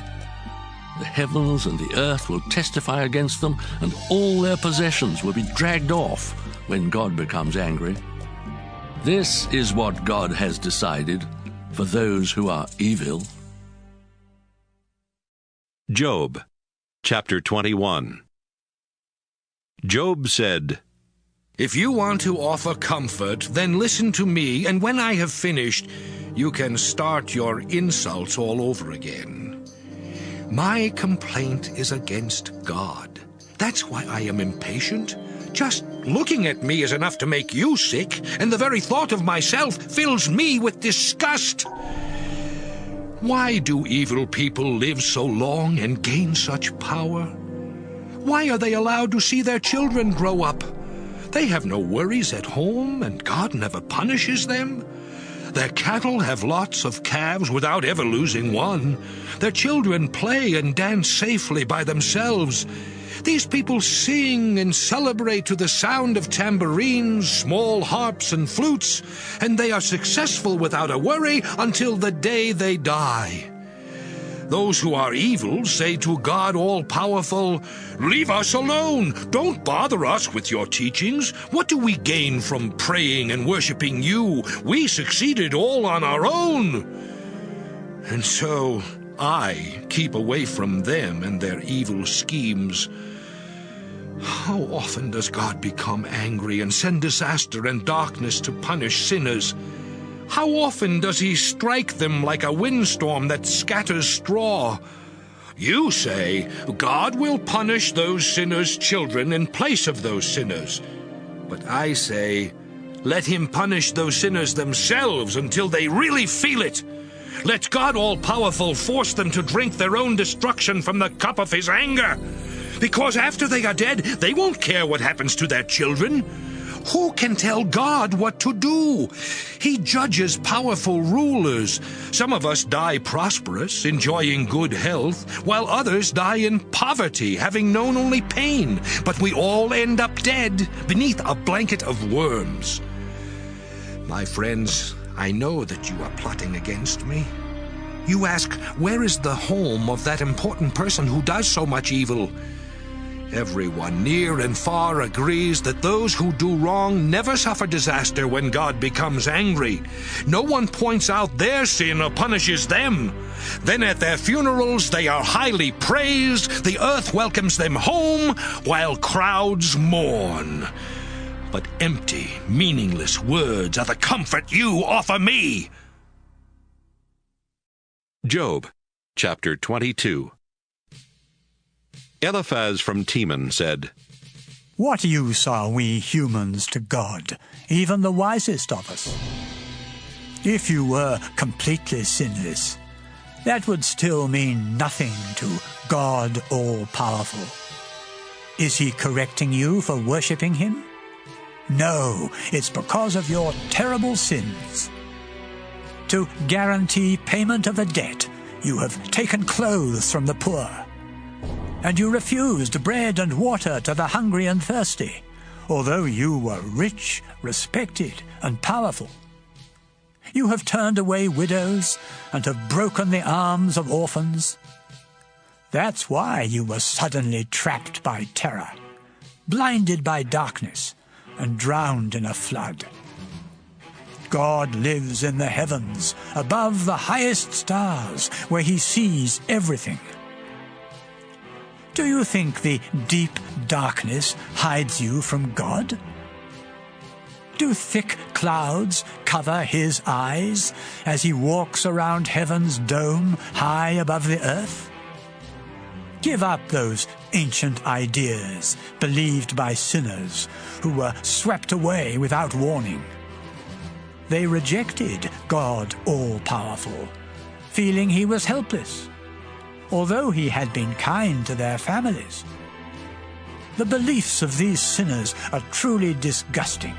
The heavens and the earth will testify against them, and all their possessions will be dragged off when God becomes angry. This is what God has decided for those who are evil.
Job, chapter 21. Job said,
If you want to offer comfort, then listen to me, and when I have finished, you can start your insults all over again. My complaint is against God. That's why I am impatient. Just looking at me is enough to make you sick, and the very thought of myself fills me with disgust. Why do evil people live so long and gain such power? Why are they allowed to see their children grow up? They have no worries at home, and God never punishes them. Their cattle have lots of calves without ever losing one. Their children play and dance safely by themselves. These people sing and celebrate to the sound of tambourines, small harps, and flutes, and they are successful without a worry until the day they die. Those who are evil say to God all-powerful, "Leave us alone! Don't bother us with your teachings. What do we gain from praying and worshipping you? We succeeded all on our own." And so I keep away from them and their evil schemes. How often does God become angry and send disaster and darkness to punish sinners? How often does he strike them like a windstorm that scatters straw? You say, God will punish those sinners' children in place of those sinners. But I say, let him punish those sinners themselves until they really feel it. Let God all-powerful force them to drink their own destruction from the cup of his anger. Because after they are dead, they won't care what happens to their children. Who can tell God what to do? He judges powerful rulers. Some of us die prosperous, enjoying good health, while others die in poverty, having known only pain. But we all end up dead beneath a blanket of worms. My friends, I know that you are plotting against me. You ask, where is the home of that important person who does so much evil? Everyone near and far agrees that those who do wrong never suffer disaster when God becomes angry. No one points out their sin or punishes them. Then at their funerals they are highly praised, the earth welcomes them home, while crowds mourn. But empty, meaningless words are the comfort you offer me.
Job, chapter 22. Eliphaz from Teman said,
What use are we humans to God, even the wisest of us? If you were completely sinless, that would still mean nothing to God all-powerful. Is he correcting you for worshipping him? No, it's because of your terrible sins. To guarantee payment of a debt, you have taken clothes from the poor. And you refused bread and water to the hungry and thirsty, although you were rich, respected, and powerful. You have turned away widows and have broken the arms of orphans. That's why you were suddenly trapped by terror, blinded by darkness, and drowned in a flood. God lives in the heavens, above the highest stars, where he sees everything. Do you think the deep darkness hides you from God? Do thick clouds cover his eyes as he walks around heaven's dome high above the earth? Give up those ancient ideas believed by sinners who were swept away without warning. They rejected God all-powerful, feeling he was helpless, although he had been kind to their families. The beliefs of these sinners are truly disgusting.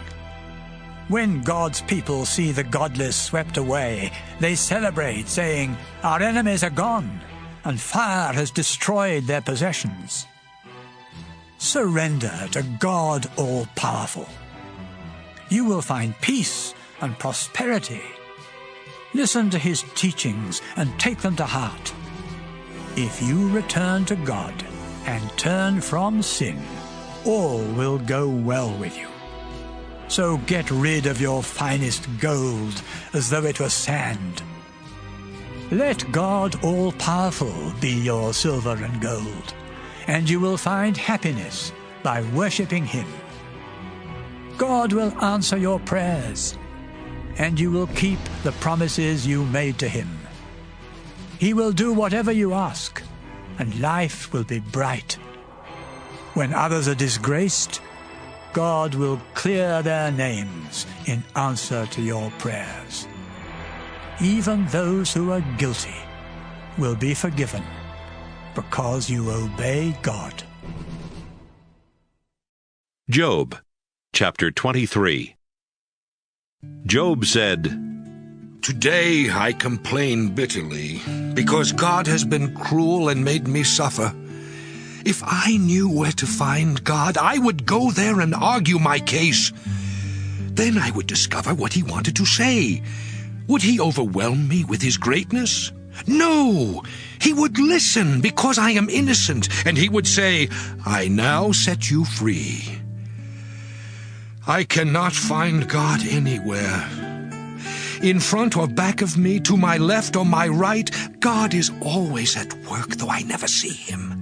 When God's people see the godless swept away, they celebrate, saying, "Our enemies are gone, and fire has destroyed their possessions." Surrender to God all-powerful. You will find peace and prosperity. Listen to his teachings and take them to heart. If you return to God and turn from sin, all will go well with you. So get rid of your finest gold as though it were sand. Let God all-powerful be your silver and gold, and you will find happiness by worshipping him. God will answer your prayers, and you will keep the promises you made to him. He will do whatever you ask, and life will be bright. When others are disgraced, God will clear their names in answer to your prayers. Even those who are guilty will be forgiven because you obey God.
Job, chapter 23. Job said,
Today I complain bitterly, because God has been cruel and made me suffer. If I knew where to find God, I would go there and argue my case. Then I would discover what he wanted to say. Would he overwhelm me with his greatness? No! He would listen because I am innocent, and he would say, I now set you free. I cannot find God anywhere. In front or back of me, to my left or my right, God is always at work, though I never see him.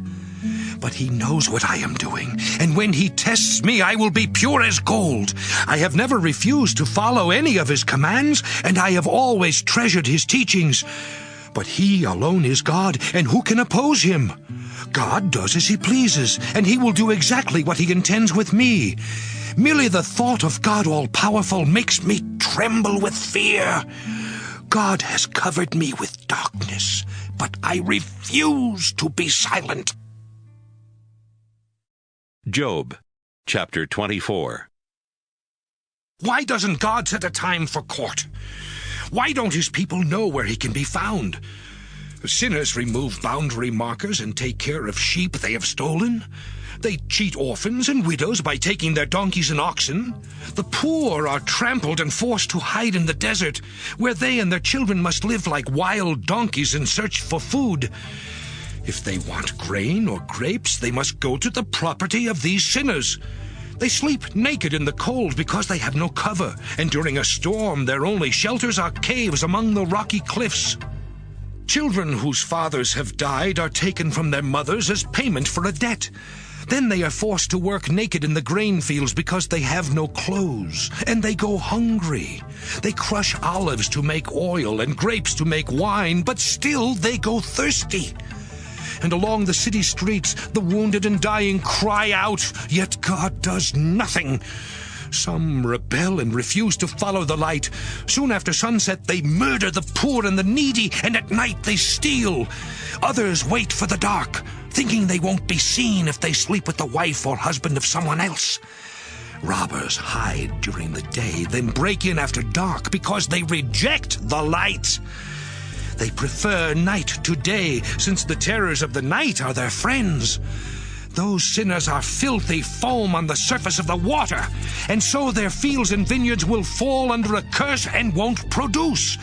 But he knows what I am doing, and when he tests me, I will be pure as gold. I have never refused to follow any of his commands, and I have always treasured his teachings. But he alone is God, and who can oppose him? God does as he pleases, and he will do exactly what he intends with me. Merely the thought of God all-powerful makes me tremble with fear. God has covered me with darkness, but I refuse to be silent.
Job, chapter 24.
Why doesn't God set a time for court? Why don't his people know where he can be found? Sinners remove boundary markers and take care of sheep they have stolen. They cheat orphans and widows by taking their donkeys and oxen. The poor are trampled and forced to hide in the desert, where they and their children must live like wild donkeys in search for food. If they want grain or grapes, they must go to the property of these sinners. They sleep naked in the cold because they have no cover, and during a storm their only shelters are caves among the rocky cliffs. Children whose fathers have died are taken from their mothers as payment for a debt. Then they are forced to work naked in the grain fields because they have no clothes, and they go hungry. They crush olives to make oil and grapes to make wine, but still they go thirsty. And along the city streets, the wounded and dying cry out, yet God does nothing. Some rebel and refuse to follow the light. Soon after sunset, they murder the poor and the needy, and at night they steal. Others wait for the dark, thinking they won't be seen if they sleep with the wife or husband of someone else. Robbers hide during the day, then break in after dark because they reject the light. They prefer night to day, since the terrors of the night are their friends. Those sinners are filthy foam on the surface of the water, and so their fields and vineyards will fall under a curse and won't produce.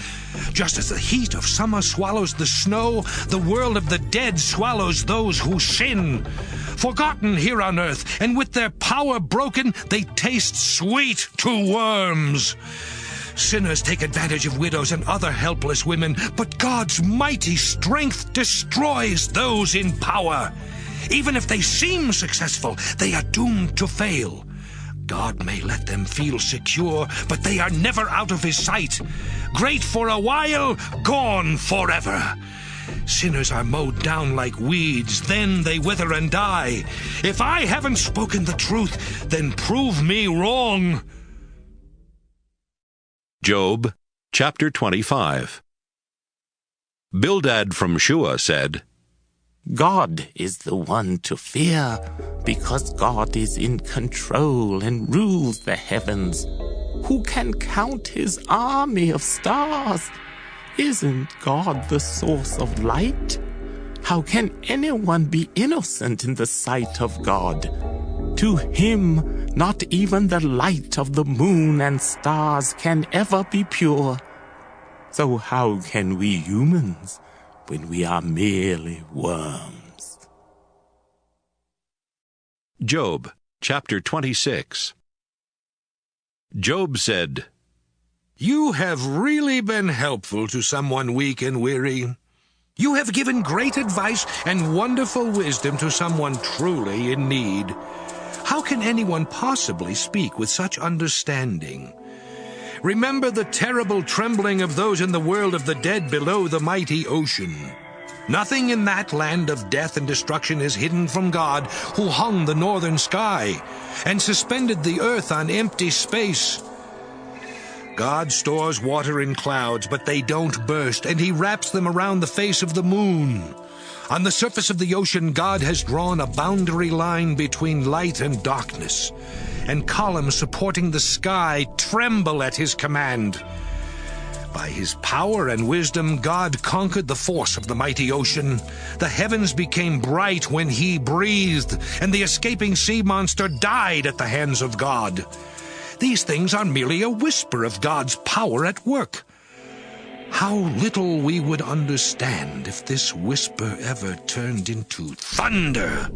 Just as the heat of summer swallows the snow, the world of the dead swallows those who sin. Forgotten here on earth, and with their power broken, they taste sweet to worms. Sinners take advantage of widows and other helpless women, but God's mighty strength destroys those in power. Even if they seem successful, they are doomed to fail. God may let them feel secure, but they are never out of his sight. Great for a while, gone forever. Sinners are mowed down like weeds, then they wither and die. If I haven't spoken the truth, then prove me wrong.
Job, chapter 25. Bildad from Shua said,
God is the one to fear, because God is in control and rules the heavens. Who can count his army of stars? Isn't God the source of light? How can anyone be innocent in the sight of God? To him, not even the light of the moon and stars can ever be pure. So how can we humans, when we are merely worms?
Job, chapter 26. Job said,
You have really been helpful to someone weak and weary. You have given great advice and wonderful wisdom to someone truly in need. How can anyone possibly speak with such understanding? Remember the terrible trembling of those in the world of the dead below the mighty ocean. Nothing in that land of death and destruction is hidden from God, who hung the northern sky and suspended the earth on empty space. God stores water in clouds, but they don't burst, and he wraps them around the face of the moon. On the surface of the ocean, God has drawn a boundary line between light and darkness, and columns supporting the sky tremble at his command. By his power and wisdom, God conquered the force of the mighty ocean. The heavens became bright when he breathed, and the escaping sea monster died at the hands of God. These things are merely a whisper of God's power at work. How little we would understand if this whisper ever turned into thunder.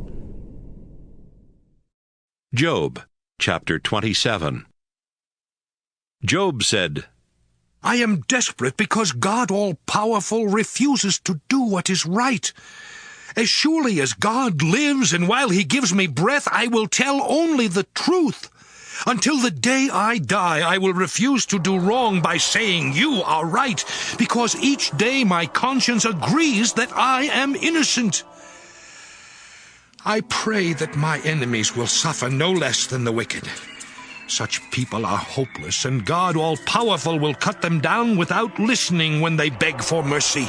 Job, chapter 27. Job said,
I am desperate because God all-powerful refuses to do what is right. As surely as God lives, and while he gives me breath, I will tell only the truth. Until the day I die, I will refuse to do wrong by saying you are right, because each day my conscience agrees that I am innocent. I pray that my enemies will suffer no less than the wicked. Such people are hopeless, and God all-powerful will cut them down without listening when they beg for mercy.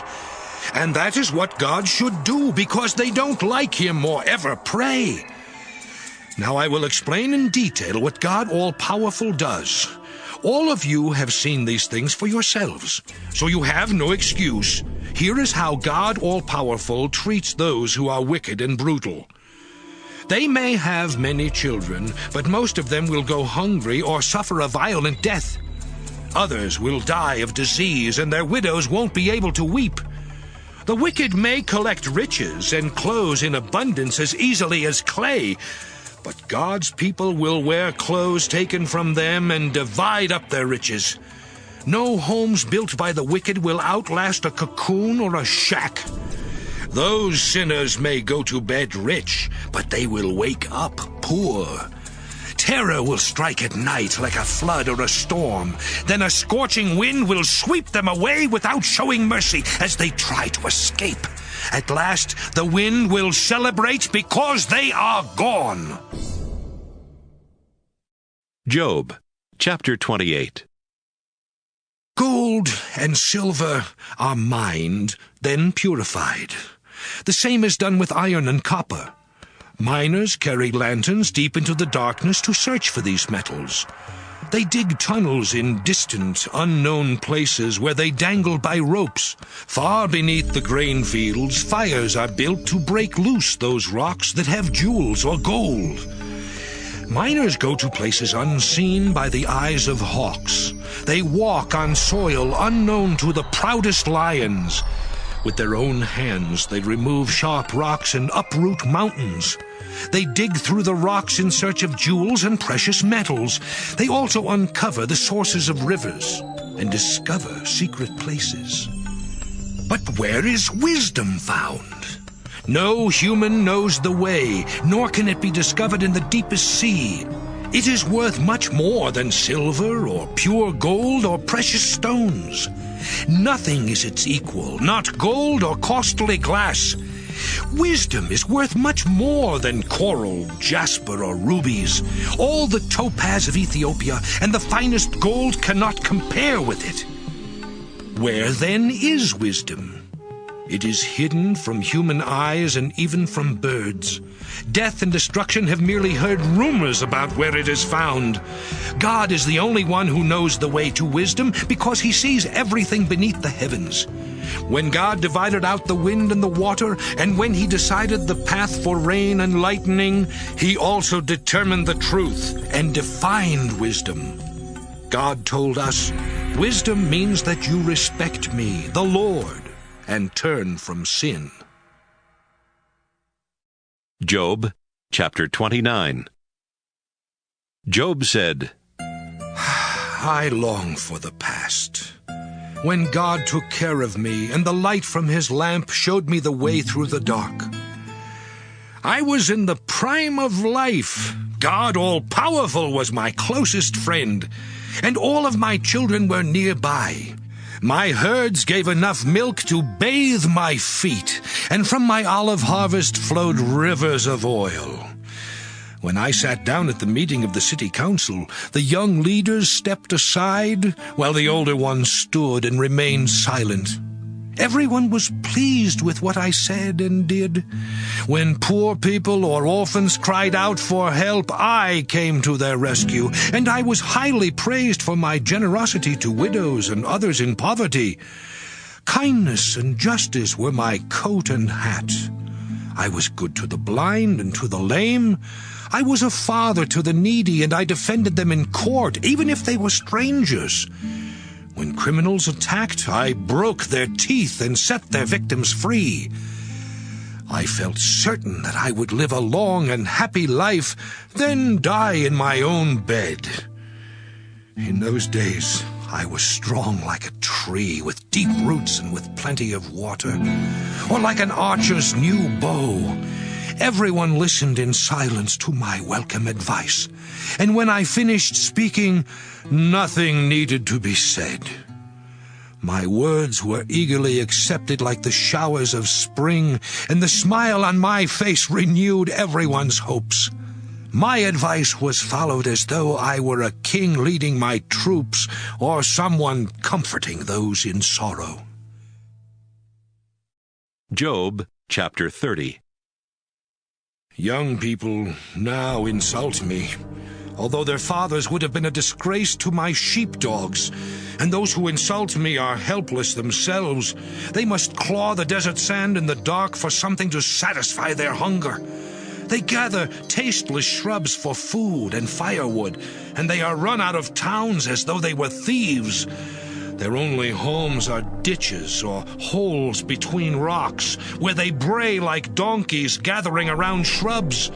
And that is what God should do, because they don't like him or ever pray. Now I will explain in detail what God all-powerful does. All of you have seen these things for yourselves, so you have no excuse. Here is how God all-powerful treats those who are wicked and brutal. They may have many children, but most of them will go hungry or suffer a violent death. Others will die of disease, and their widows won't be able to weep. The wicked may collect riches and clothes in abundance as easily as clay, but God's people will wear clothes taken from them and divide up their riches. No homes built by the wicked will outlast a cocoon or a shack. Those sinners may go to bed rich, but they will wake up poor. Terror will strike at night like a flood or a storm. Then a scorching wind will sweep them away without showing mercy as they try to escape. At last, the wind will celebrate because they are gone.
Job, chapter 28.
Gold and silver are mined, then purified. The same is done with iron and copper. Miners carry lanterns deep into the darkness to search for these metals. They dig tunnels in distant, unknown places where they dangle by ropes. Far beneath the grain fields, fires are built to break loose those rocks that have jewels or gold. Miners go to places unseen by the eyes of hawks. They walk on soil unknown to the proudest lions. With their own hands, they remove sharp rocks and uproot mountains. They dig through the rocks in search of jewels and precious metals. They also uncover the sources of rivers and discover secret places. But where is wisdom found? No human knows the way, nor can it be discovered in the deepest sea. It is worth much more than silver or pure gold or precious stones. Nothing is its equal, not gold or costly glass. Wisdom is worth much more than coral, jasper, or rubies. All the topaz of Ethiopia and the finest gold cannot compare with it. Where then is wisdom? It is hidden from human eyes and even from birds. Death and destruction have merely heard rumors about where it is found. God is the only one who knows the way to wisdom because he sees everything beneath the heavens. When God divided out the wind and the water, and when he decided the path for rain and lightning, he also determined the truth and defined wisdom. God told us, wisdom means that you respect me, the Lord, and turn from sin.
Job, chapter 29. Job said,
I long for the past, when God took care of me, and the light from his lamp showed me the way through the dark. I was in the prime of life. God all-powerful was my closest friend, and all of my children were nearby. My herds gave enough milk to bathe my feet, and from my olive harvest flowed rivers of oil. When I sat down at the meeting of the city council, the young leaders stepped aside, while the older ones stood and remained silent. Everyone was pleased with what I said and did. When poor people or orphans cried out for help, I came to their rescue, and I was highly praised for my generosity to widows and others in poverty. Kindness and justice were my coat and hat. I was good to the blind and to the lame. I was a father to the needy, and I defended them in court, even if they were strangers. When criminals attacked, I broke their teeth and set their victims free. I felt certain that I would live a long and happy life, then die in my own bed. In those days, I was strong like a tree with deep roots and with plenty of water, or like an archer's new bow. Everyone listened in silence to my welcome advice, and when I finished speaking, nothing needed to be said. My words were eagerly accepted like the showers of spring, and the smile on my face renewed everyone's hopes. My advice was followed as though I were a king leading my troops, or someone comforting those in sorrow.
Job chapter 30.
Young people now insult me, although their fathers would have been a disgrace to my sheepdogs, and those who insult me are helpless themselves. They must claw the desert sand in the dark for something to satisfy their hunger. They gather tasteless shrubs for food and firewood, and they are run out of towns as though they were thieves. Their only homes are ditches or holes between rocks, where they bray like donkeys gathering around shrubs.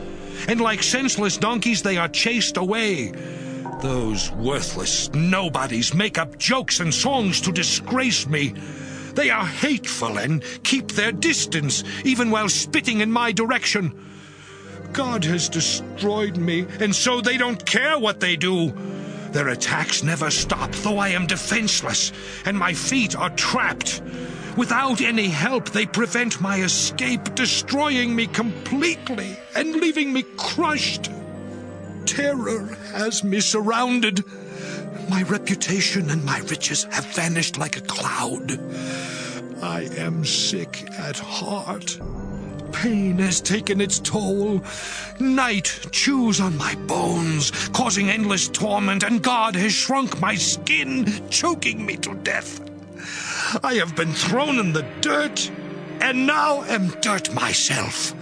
And like senseless donkeys, they are chased away. Those worthless nobodies make up jokes and songs to disgrace me. They are hateful and keep their distance, even while spitting in my direction. God has destroyed me, and so they don't care what they do. Their attacks never stop, though I am defenseless, and my feet are trapped. Without any help, they prevent my escape, destroying me completely and leaving me crushed. Terror has me surrounded. My reputation and my riches have vanished like a cloud. I am sick at heart. Pain has taken its toll. Night chews on my bones, causing endless torment, and God has shrunk my skin, choking me to death. I have been thrown in the dirt, and now am dirt myself.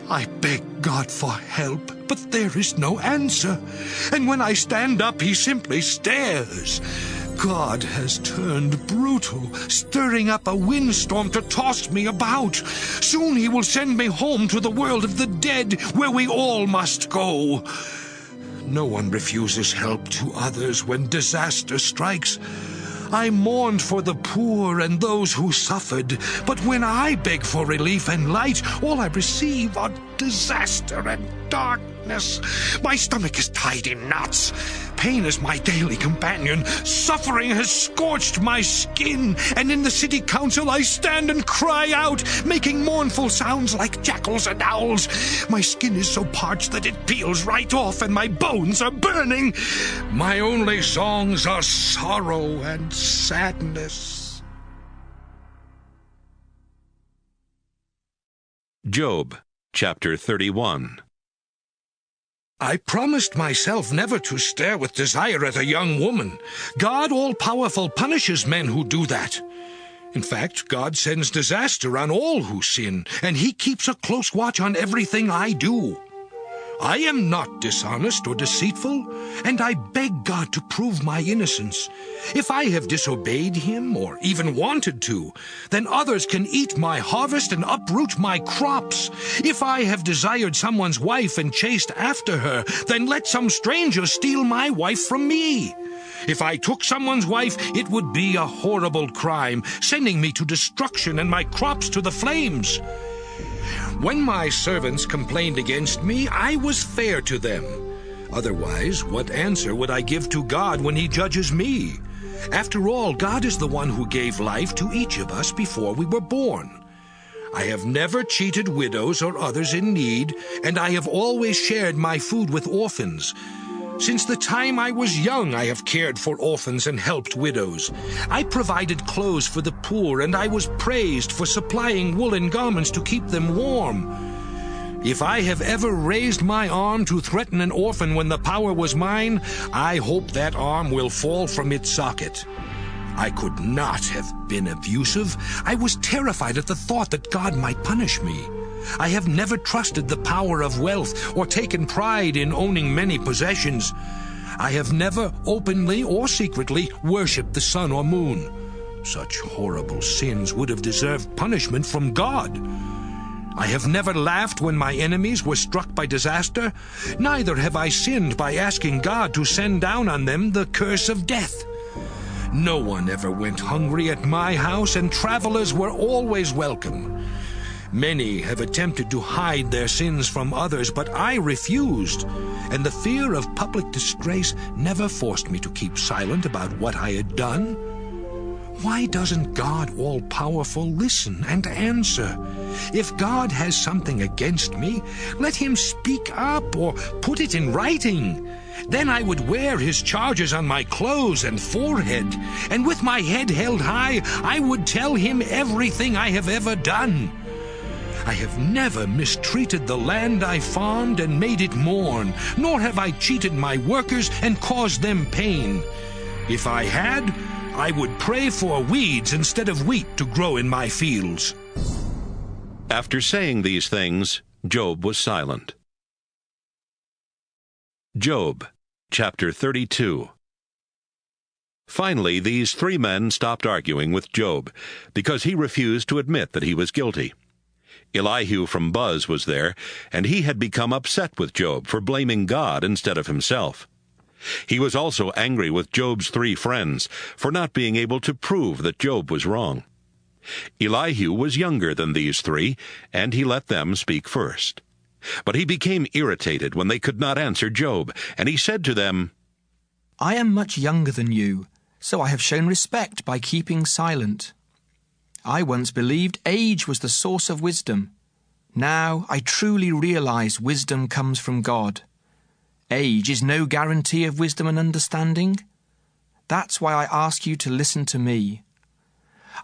I beg God for help, but there is no answer, and when I stand up, he simply stares. God has turned brutal, stirring up a windstorm to toss me about. Soon he will send me home to the world of the dead, where we all must go. No one refuses help to others when disaster strikes. I mourned for the poor and those who suffered, but when I beg for relief and light, all I receive are disaster and darkness. My stomach is tied in knots. Pain is my daily companion. Suffering has scorched my skin, and in the city council I stand and cry out, making mournful sounds like jackals and owls. My skin is so parched that it peels right off, and my bones are burning. My only songs are sorrow and sadness.
Job chapter 31.
I promised myself never to stare with desire at a young woman. God all-powerful punishes men who do that. In fact, God sends disaster on all who sin, and he keeps a close watch on everything I do. I am not dishonest or deceitful, and I beg God to prove my innocence. If I have disobeyed him, or even wanted to, then others can eat my harvest and uproot my crops. If I have desired someone's wife and chased after her, then let some stranger steal my wife from me. If I took someone's wife, it would be a horrible crime, sending me to destruction and my crops to the flames. When my servants complained against me, I was fair to them. Otherwise, what answer would I give to God when he judges me? After all, God is the one who gave life to each of us before we were born. I have never cheated widows or others in need, and I have always shared my food with orphans. Since the time I was young, I have cared for orphans and helped widows. I provided clothes for the poor, and I was praised for supplying woolen garments to keep them warm. If I have ever raised my arm to threaten an orphan when the power was mine, I hope that arm will fall from its socket. I could not have been abusive. I was terrified at the thought that God might punish me. I have never trusted the power of wealth or taken pride in owning many possessions. I have never openly or secretly worshipped the sun or moon. Such horrible sins would have deserved punishment from God. I have never laughed when my enemies were struck by disaster. Neither have I sinned by asking God to send down on them the curse of death. No one ever went hungry at my house, and travelers were always welcome. Many have attempted to hide their sins from others, but I refused, and the fear of public disgrace never forced me to keep silent about what I had done. Why doesn't God all-powerful listen and answer? If God has something against me, let him speak up or put it in writing. Then I would wear his charges on my clothes and forehead, and with my head held high, I would tell him everything I have ever done. I have never mistreated the land I farmed and made it mourn, nor have I cheated my workers and caused them pain. If I had, I would pray for weeds instead of wheat to grow in my fields.
After saying these things, Job was silent. Job, chapter 32. Finally, these three men stopped arguing with Job, because he refused to admit that he was guilty. Elihu from Buz was there, and he had become upset with Job for blaming God instead of himself. He was also angry with Job's three friends for not being able to prove that Job was wrong. Elihu was younger than these three, and he let them speak first. But he became irritated when they could not answer Job, and he said to them,
I am much younger than you, so I have shown respect by keeping silent. I once believed age was the source of wisdom. Now I truly realize wisdom comes from God. Age is no guarantee of wisdom and understanding. That's why I ask you to listen to me.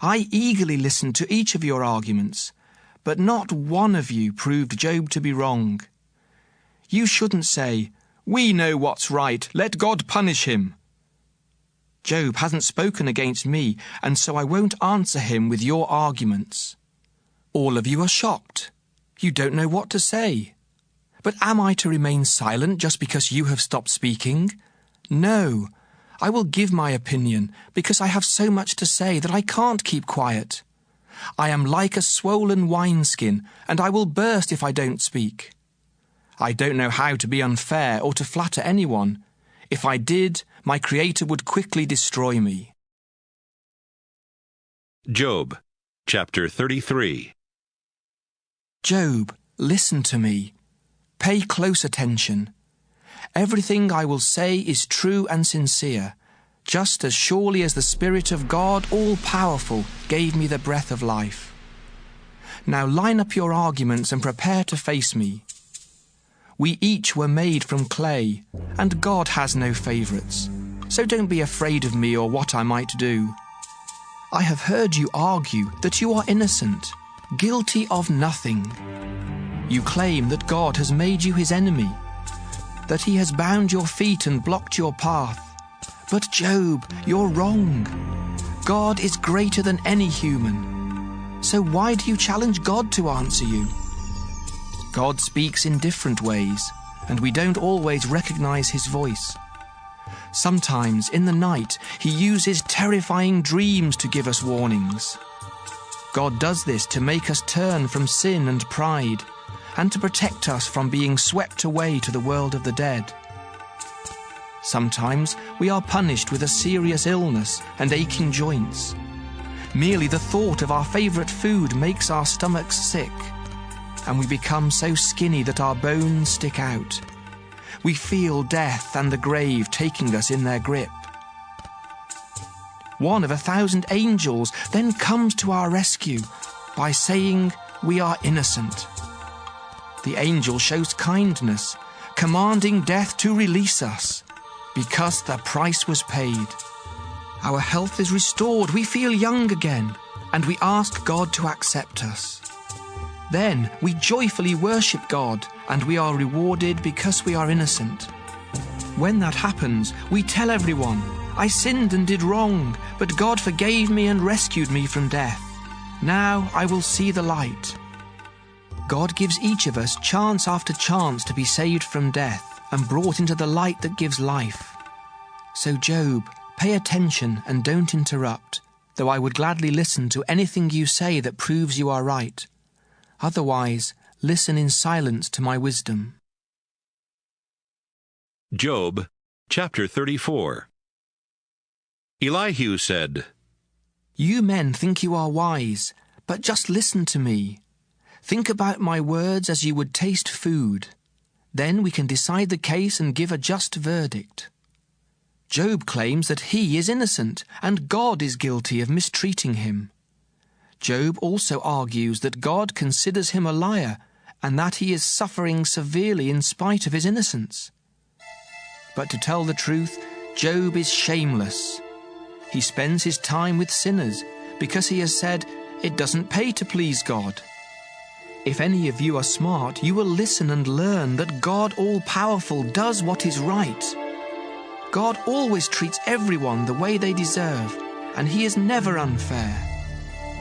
I eagerly listened to each of your arguments, but not one of you proved Job to be wrong. You shouldn't say, we know what's right, let God punish him. Job hasn't spoken against me, and so I won't answer him with your arguments. All of you are shocked. You don't know what to say. But am I to remain silent just because you have stopped speaking? No, I will give my opinion, because I have so much to say that I can't keep quiet. I am like a swollen wineskin, and I will burst if I don't speak. I don't know how to be unfair or to flatter anyone. If I did, my Creator would quickly destroy me.
Job, chapter 33.
Job, listen to me. Pay close attention. Everything I will say is true and sincere, just as surely as the Spirit of God, all-powerful, gave me the breath of life. Now line up your arguments and prepare to face me. We each were made from clay, and God has no favourites, so don't be afraid of me or what I might do. I have heard you argue that you are innocent, guilty of nothing. You claim that God has made you his enemy, that he has bound your feet and blocked your path. But Job, you're wrong. God is greater than any human. So why do you challenge God to answer you? God speaks in different ways, and we don't always recognize his voice. Sometimes, in the night, he uses terrifying dreams to give us warnings. God does this to make us turn from sin and pride, and to protect us from being swept away to the world of the dead. Sometimes we are punished with a serious illness and aching joints. Merely the thought of our favorite food makes our stomachs sick, and we become so skinny that our bones stick out. We feel death and the grave taking us in their grip. one of 1,000 angels, then comes to our rescue by saying we are innocent. The angel shows kindness, commanding death to release us, because the price was paid. Our health is restored, we feel young again, and we ask God to accept us. Then we joyfully worship God, and we are rewarded because we are innocent. When that happens, we tell everyone, I sinned and did wrong, but God forgave me and rescued me from death. Now I will see the light. God gives each of us chance after chance to be saved from death and brought into the light that gives life. So Job, pay attention and don't interrupt, though I would gladly listen to anything you say that proves you are right. Otherwise, listen in silence to my wisdom.
Job, chapter 34. Elihu said,
You men think you are wise, but just listen to me. Think about my words as you would taste food. Then we can decide the case and give a just verdict. Job claims that he is innocent and God is guilty of mistreating him. Job also argues that God considers him a liar and that he is suffering severely in spite of his innocence. But to tell the truth, Job is shameless. He spends his time with sinners because he has said it doesn't pay to please God. If any of you are smart, you will listen and learn that God all-powerful does what is right. God always treats everyone the way they deserve, and he is never unfair.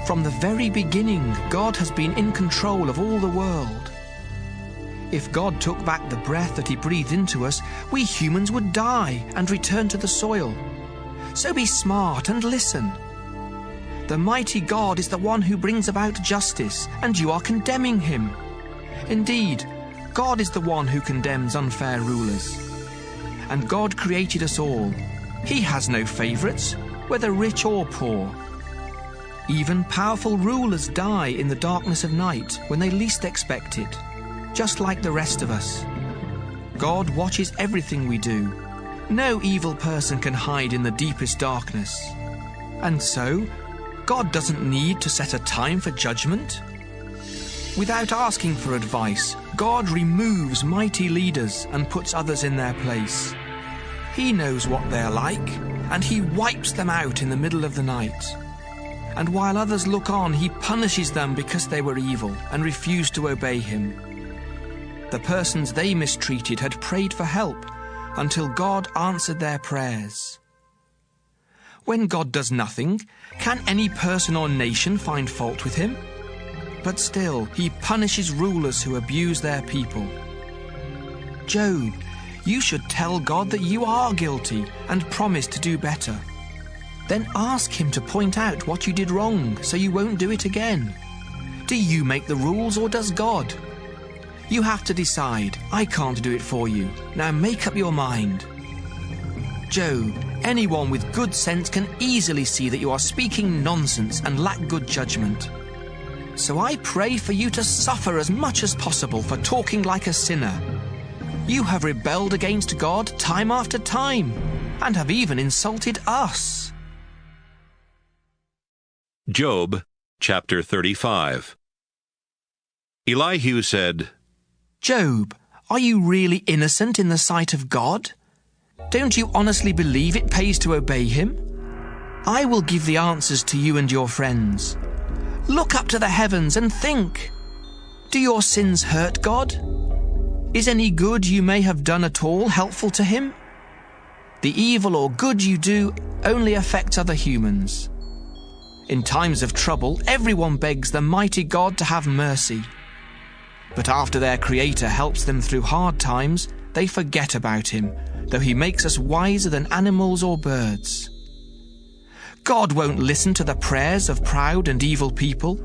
From the very beginning, God has been in control of all the world. If God took back the breath that he breathed into us, we humans would die and return to the soil. So be smart and listen. The mighty God is the one who brings about justice, and you are condemning him. Indeed, God is the one who condemns unfair rulers. And God created us all. He has no favourites, whether rich or poor. Even powerful rulers die in the darkness of night when they least expect it, just like the rest of us. God watches everything we do. No evil person can hide in the deepest darkness. And so, God doesn't need to set a time for judgment. Without asking for advice, God removes mighty leaders and puts others in their place. He knows what they're like, and he wipes them out in the middle of the night. And while others look on, he punishes them because they were evil and refused to obey him. The persons they mistreated had prayed for help until God answered their prayers. When God does nothing, can any person or nation find fault with him? But still, he punishes rulers who abuse their people. Job, you should tell God that you are guilty and promise to do better. Then ask him to point out what you did wrong so you won't do it again. Do you make the rules or does God? You have to decide. I can't do it for you. Now make up your mind. Job, anyone with good sense can easily see that you are speaking nonsense and lack good judgment. So I pray for you to suffer as much as possible for talking like a sinner. You have rebelled against God time after time, and have even insulted us.
Job, chapter 35. Elihu said,
Job, are you really innocent in the sight of God? Don't you honestly believe it pays to obey him? I will give the answers to you and your friends. Look up to the heavens and think. Do your sins hurt God? Is any good you may have done at all helpful to him? The evil or good you do only affects other humans. In times of trouble, everyone begs the mighty God to have mercy. But after their Creator helps them through hard times, they forget about him, though he makes us wiser than animals or birds. God won't listen to the prayers of proud and evil people.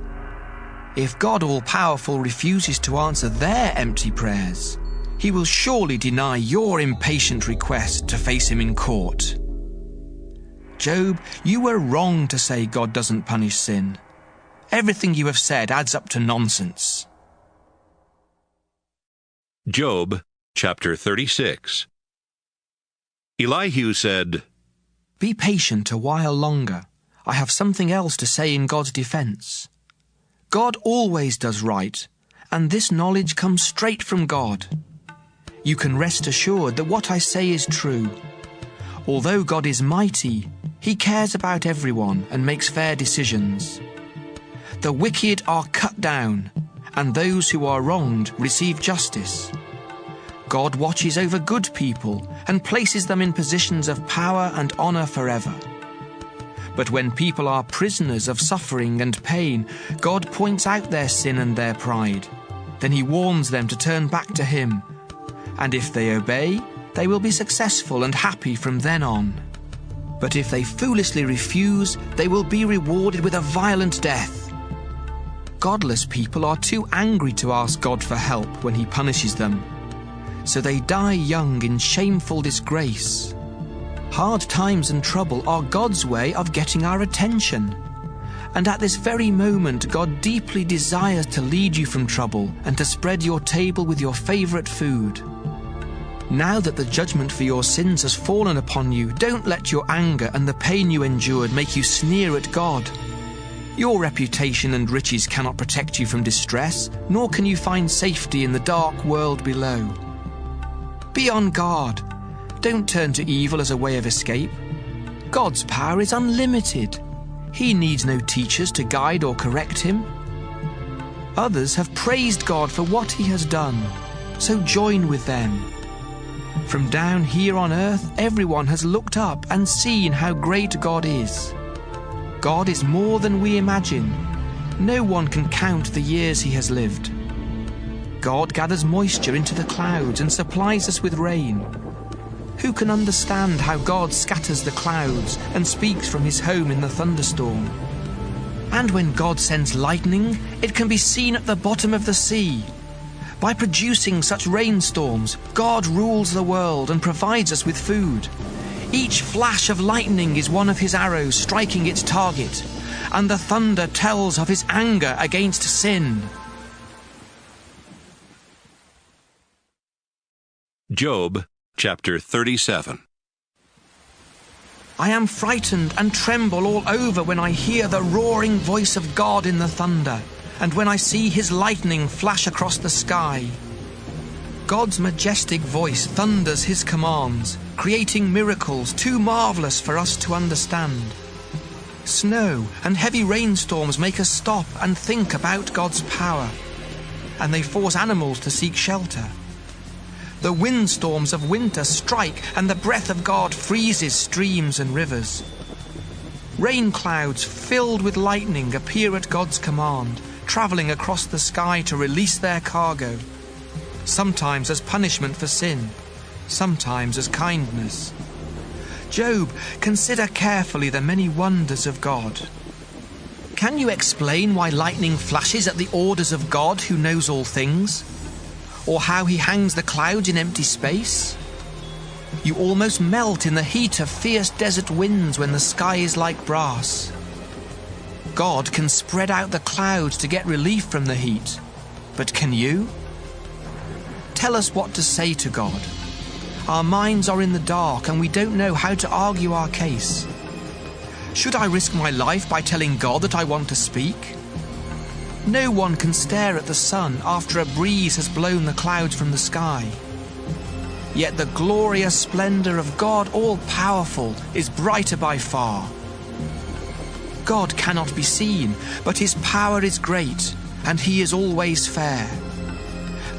If God all-powerful refuses to answer their empty prayers, he will surely deny your impatient request to face him in court. Job, you were wrong to say God doesn't punish sin. Everything you have said adds up to nonsense.
Job, chapter 36. Elihu said,
Be patient a while longer. I have something else to say in God's defense. God always does right, and this knowledge comes straight from God. You can rest assured that what I say is true. Although God is mighty, he cares about everyone and makes fair decisions. The wicked are cut down, and those who are wronged receive justice. God watches over good people and places them in positions of power and honor forever. But when people are prisoners of suffering and pain, God points out their sin and their pride. Then he warns them to turn back to him. And if they obey, they will be successful and happy from then on. But if they foolishly refuse, they will be rewarded with a violent death. Godless people are too angry to ask God for help when he punishes them. So they die young in shameful disgrace. Hard times and trouble are God's way of getting our attention. And at this very moment, God deeply desires to lead you from trouble and to spread your table with your favorite food. Now that the judgment for your sins has fallen upon you, don't let your anger and the pain you endured make you sneer at God. Your reputation and riches cannot protect you from distress, nor can you find safety in the dark world below. Be on guard. Don't turn to evil as a way of escape. God's power is unlimited. He needs no teachers to guide or correct him. Others have praised God for what he has done, so join with them. From down here on earth, everyone has looked up and seen how great God is. God is more than we imagine. No one can count the years he has lived. God gathers moisture into the clouds and supplies us with rain. Who can understand how God scatters the clouds and speaks from his home in the thunderstorm? And when God sends lightning, it can be seen at the bottom of the sea. By producing such rainstorms, God rules the world and provides us with food. Each flash of lightning is one of his arrows striking its target, and the thunder tells of his anger against sin.
Job chapter 37.
I am frightened and tremble all over when I hear the roaring voice of God in the thunder, and when I see his lightning flash across the sky. God's majestic voice thunders his commands, creating miracles too marvelous for us to understand. Snow and heavy rainstorms make us stop and think about God's power, and they force animals to seek shelter. The windstorms of winter strike, and the breath of God freezes streams and rivers. Rain clouds filled with lightning appear at God's command, traveling across the sky to release their cargo, sometimes as punishment for sin, sometimes as kindness. Job, consider carefully the many wonders of God. Can you explain why lightning flashes at the orders of God who knows all things? Or how he hangs the clouds in empty space? You almost melt in the heat of fierce desert winds when the sky is like brass. God can spread out the clouds to get relief from the heat, but can you? Tell us what to say to God. Our minds are in the dark and we don't know how to argue our case. Should I risk my life by telling God that I want to speak? No one can stare at the sun after a breeze has blown the clouds from the sky. Yet the glorious splendor of God all-powerful is brighter by far. God cannot be seen, but his power is great, and he is always fair.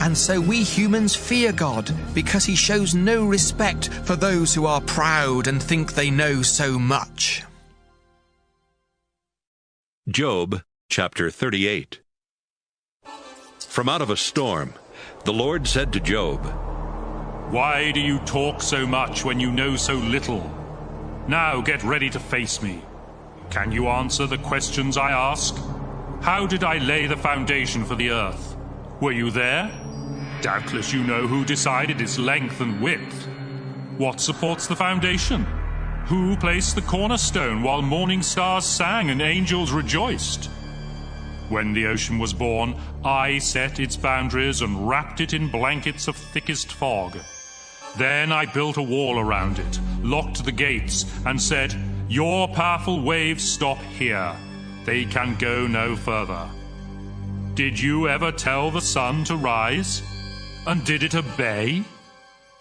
And so we humans fear God, because he shows no respect for those who are proud and think they know so much.
Job chapter 38. From out of a storm, the Lord said to Job,
"Why do you talk so much when you know so little? Now get ready to face me. Can you answer the questions I ask? How did I lay the foundation for the earth? Were you there? Doubtless you know who decided its length and width. What supports the foundation? Who placed the cornerstone while morning stars sang and angels rejoiced? When the ocean was born, I set its boundaries and wrapped it in blankets of thickest fog. Then I built a wall around it, locked the gates, and said, "Your powerful waves stop here. They can go no further." Did you ever tell the sun to rise? And did it obey?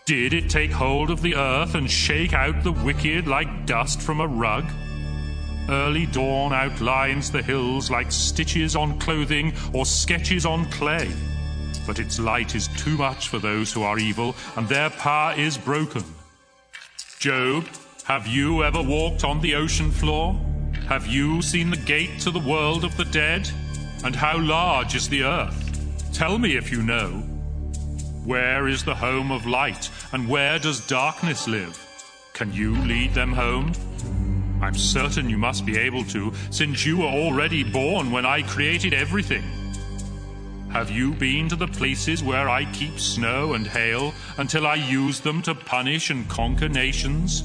Did it take hold of the earth and shake out the wicked like dust from a rug? Early dawn outlines the hills like stitches on clothing or sketches on clay. But its light is too much for those who are evil, and their power is broken. Job, have you ever walked on the ocean floor? Have you seen the gate to the world of the dead? And how large is the earth? Tell me if you know. Where is the home of light, and where does darkness live? Can you lead them home? I'm certain you must be able to, since you were already born when I created everything. Have you been to the places where I keep snow and hail until I use them to punish and conquer nations?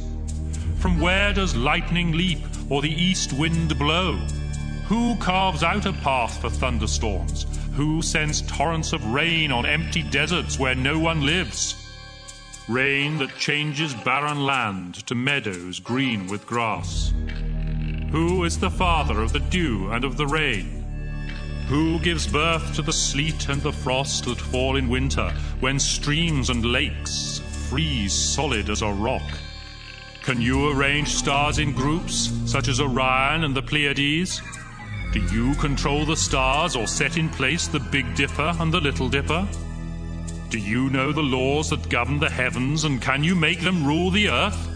From where does lightning leap or the east wind blow? Who carves out a path for thunderstorms? Who sends torrents of rain on empty deserts where no one lives? Rain that changes barren land to meadows green with grass. Who is the father of the dew and of the rain? Who gives birth to the sleet and the frost that fall in winter, when streams and lakes freeze solid as a rock? Can you arrange stars in groups, such as Orion and the Pleiades? Do you control the stars or set in place the Big Dipper and the Little Dipper? Do you know the laws that govern the heavens, and can you make them rule the earth?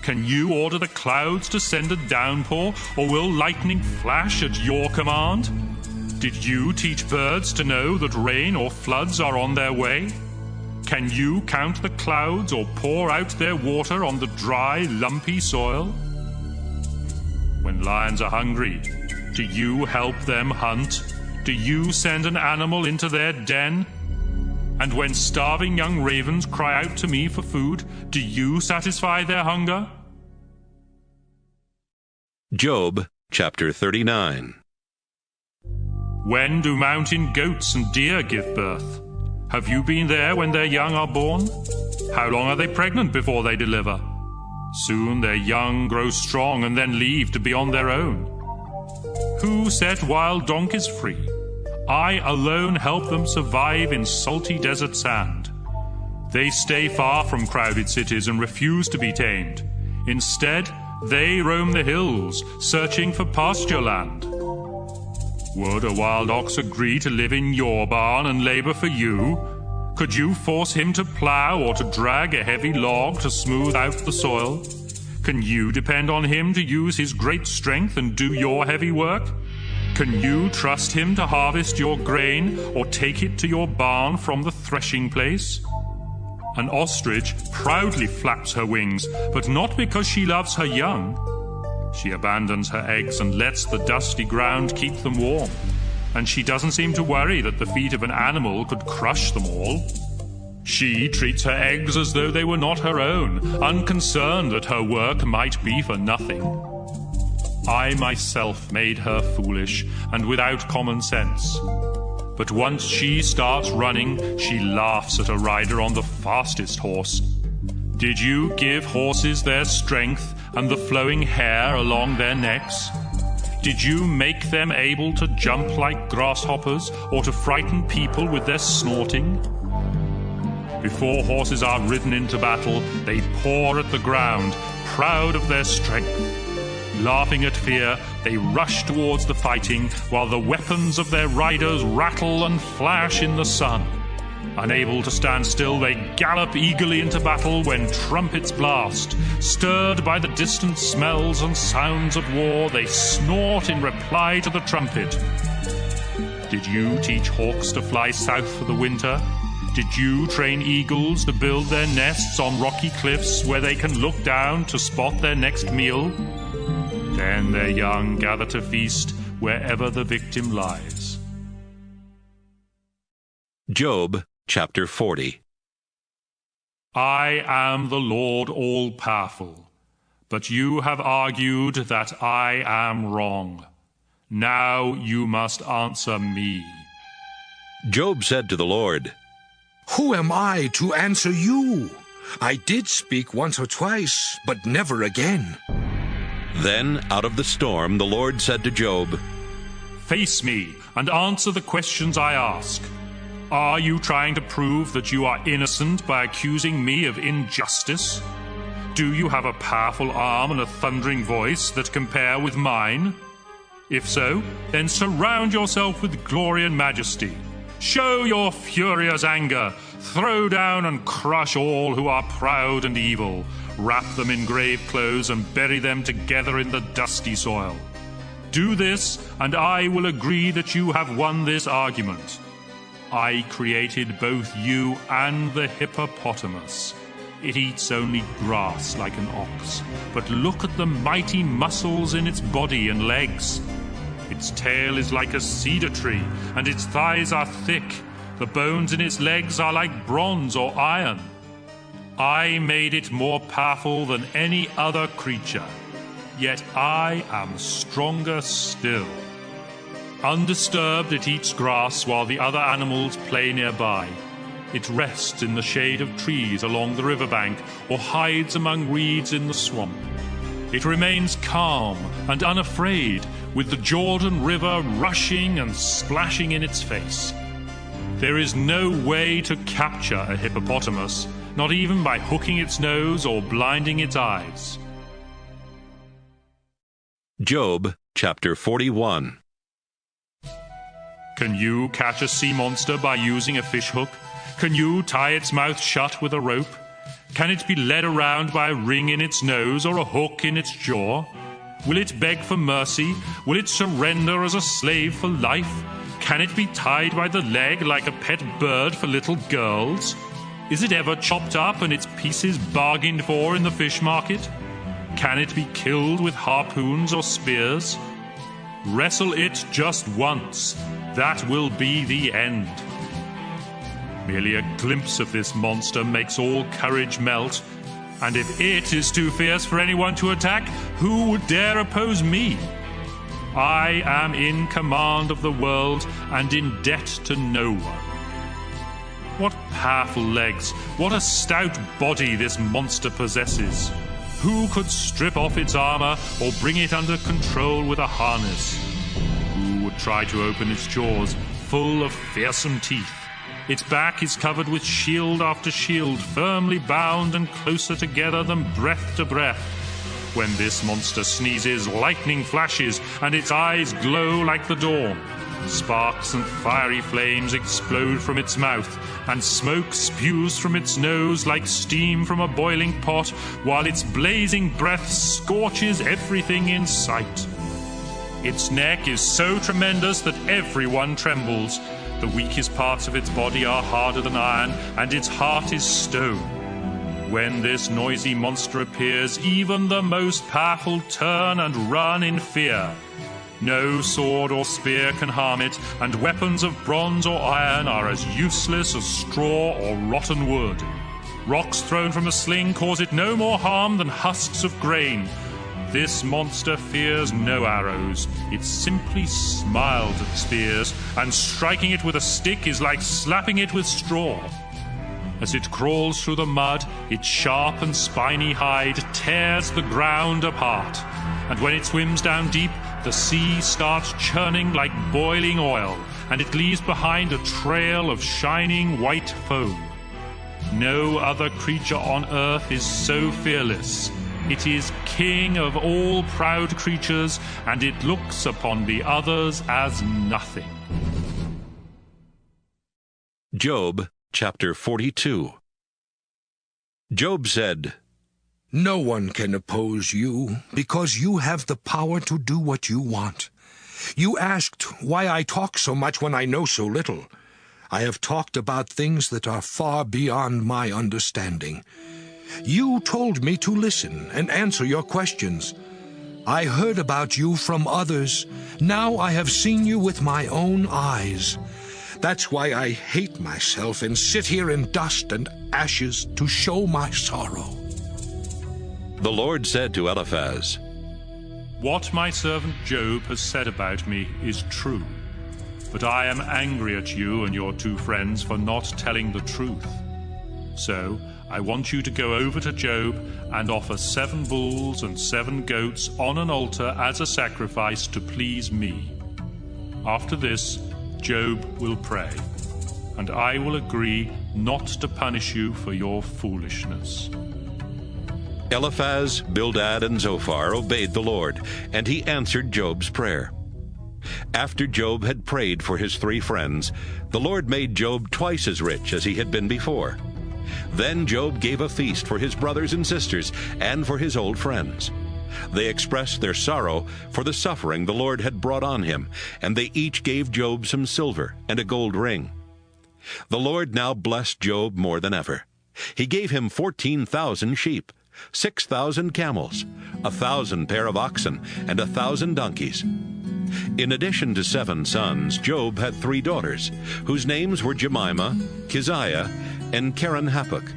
Can you order the clouds to send a downpour, or will lightning flash at your command? Did you teach birds to know that rain or floods are on their way? Can you count the clouds or pour out their water on the dry, lumpy soil? When lions are hungry, do you help them hunt? Do you send an animal into their den? And when starving young ravens cry out to me for food, do you satisfy their hunger?
Job chapter 39.
When do mountain goats and deer give birth? Have you been there when their young are born? How long are they pregnant before they deliver? Soon their young grow strong and then leave to be on their own. Who set wild donkeys free? I alone help them survive in salty desert sand. They stay far from crowded cities and refuse to be tamed. Instead, they roam the hills, searching for pasture land. Would a wild ox agree to live in your barn and labor for you? Could you force him to plow or to drag a heavy log to smooth out the soil? Can you depend on him to use his great strength and do your heavy work? Can you trust him to harvest your grain or take it to your barn from the threshing place? An ostrich proudly flaps her wings, but not because she loves her young. She abandons her eggs and lets the dusty ground keep them warm. And she doesn't seem to worry that the feet of an animal could crush them all. She treats her eggs as though they were not her own, unconcerned that her work might be for nothing. I myself made her foolish and without common sense. But once she starts running, she laughs at a rider on the fastest horse. Did you give horses their strength and the flowing hair along their necks? Did you make them able to jump like grasshoppers or to frighten people with their snorting? Before horses are ridden into battle, they paw at the ground, proud of their strength. Laughing at fear, they rush towards the fighting, while the weapons of their riders rattle and flash in the sun. Unable to stand still, they gallop eagerly into battle when trumpets blast. Stirred by the distant smells and sounds of war, they snort in reply to the trumpet. Did you teach hawks to fly south for the winter? Did you train eagles to build their nests on rocky cliffs where they can look down to spot their next meal? Then their young gather to feast wherever the victim lies.
Job chapter 40.
I am the Lord all-powerful, but you have argued that I am wrong. Now you must answer me.
Job said to the Lord,
Who am I to answer you? I did speak once or twice, but never again.
Then, out of the storm, the Lord said to Job,
Face me and answer the questions I ask. Are you trying to prove that you are innocent by accusing me of injustice? Do you have a powerful arm and a thundering voice that compare with mine? If so, then surround yourself with glory and majesty. Show your furious anger. Throw down and crush all who are proud and evil. Wrap them in grave clothes and bury them together in the dusty soil. Do this, and I will agree that you have won this argument. I created both you and the hippopotamus. It eats only grass like an ox, but look at the mighty muscles in its body and legs. Its tail is like a cedar tree, and its thighs are thick. The bones in its legs are like bronze or iron. I made it more powerful than any other creature, yet I am stronger still. Undisturbed, it eats grass while the other animals play nearby. It rests in the shade of trees along the riverbank or hides among reeds in the swamp. It remains calm and unafraid, with the Jordan River rushing and splashing in its face. There is no way to capture a hippopotamus, not even by hooking its nose or blinding its eyes.
Job chapter 41.
Can you catch a sea monster by using a fish hook? Can you tie its mouth shut with a rope? Can it be led around by a ring in its nose or a hook in its jaw? Will it beg for mercy? Will it surrender as a slave for life? Can it be tied by the leg like a pet bird for little girls? Is it ever chopped up and its pieces bargained for in the fish market? Can it be killed with harpoons or spears? Wrestle it just once. That will be the end. Merely a glimpse of this monster makes all courage melt. And if it is too fierce for anyone to attack, who would dare oppose me? I am in command of the world and in debt to no one. What powerful legs, what a stout body this monster possesses. Who could strip off its armor or bring it under control with a harness? Who would try to open its jaws, full of fearsome teeth? Its back is covered with shield after shield, firmly bound and closer together than breath to breath. When this monster sneezes, lightning flashes, and its eyes glow like the dawn. Sparks and fiery flames explode from its mouth, and smoke spews from its nose like steam from a boiling pot, while its blazing breath scorches everything in sight. Its neck is so tremendous that everyone trembles. The weakest parts of its body are harder than iron, and its heart is stone. When this noisy monster appears, even the most powerful turn and run in fear. No sword or spear can harm it, and weapons of bronze or iron are as useless as straw or rotten wood. Rocks thrown from a sling cause it no more harm than husks of grain. This monster fears no arrows. It simply smiles at spears, and striking it with a stick is like slapping it with straw. As it crawls through the mud, its sharp and spiny hide tears the ground apart. And when it swims down deep, the sea starts churning like boiling oil, and it leaves behind a trail of shining white foam. No other creature on earth is so fearless. It is king of all proud creatures, and it looks upon the others as nothing.
Job chapter 42. Job said,
No one can oppose you, because you have the power to do what you want. You asked why I talk so much when I know so little. I have talked about things that are far beyond my understanding. You told me to listen and answer your questions. I heard about you from others. Now I have seen you with my own eyes. That's why I hate myself and sit here in dust and ashes to show my sorrow.
The Lord said to Eliphaz,
What my servant Job has said about me is true, but I am angry at you and your two friends for not telling the truth. So I want you to go over to Job and offer 7 bulls and 7 goats on an altar as a sacrifice to please me. After this, Job will pray, and I will agree not to punish you for your foolishness."
Eliphaz, Bildad, and Zophar obeyed the Lord, and he answered Job's prayer. After Job had prayed for his 3 friends, the Lord made Job twice as rich as he had been before. Then Job gave a feast for his brothers and sisters and for his old friends. They expressed their sorrow for the suffering the Lord had brought on him, and they each gave Job some silver and a gold ring. The Lord now blessed Job more than ever. He gave him 14,000 sheep, 6,000 camels, 1,000 pair of oxen, and 1,000 donkeys. In addition to 7 sons, Job had 3 daughters, whose names were Jemimah, Keziah, and Keren-Happuch.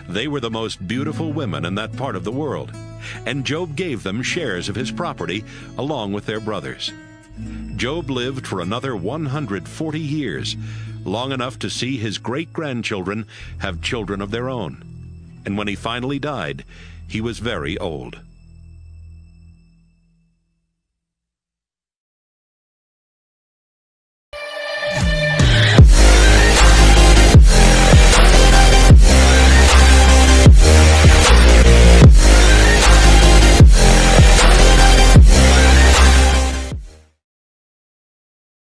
They were the most beautiful women in that part of the world, and Job gave them shares of his property along with their brothers. Job lived for another 140 years, long enough to see his great-grandchildren have children of their own. And when he finally died, he was very old.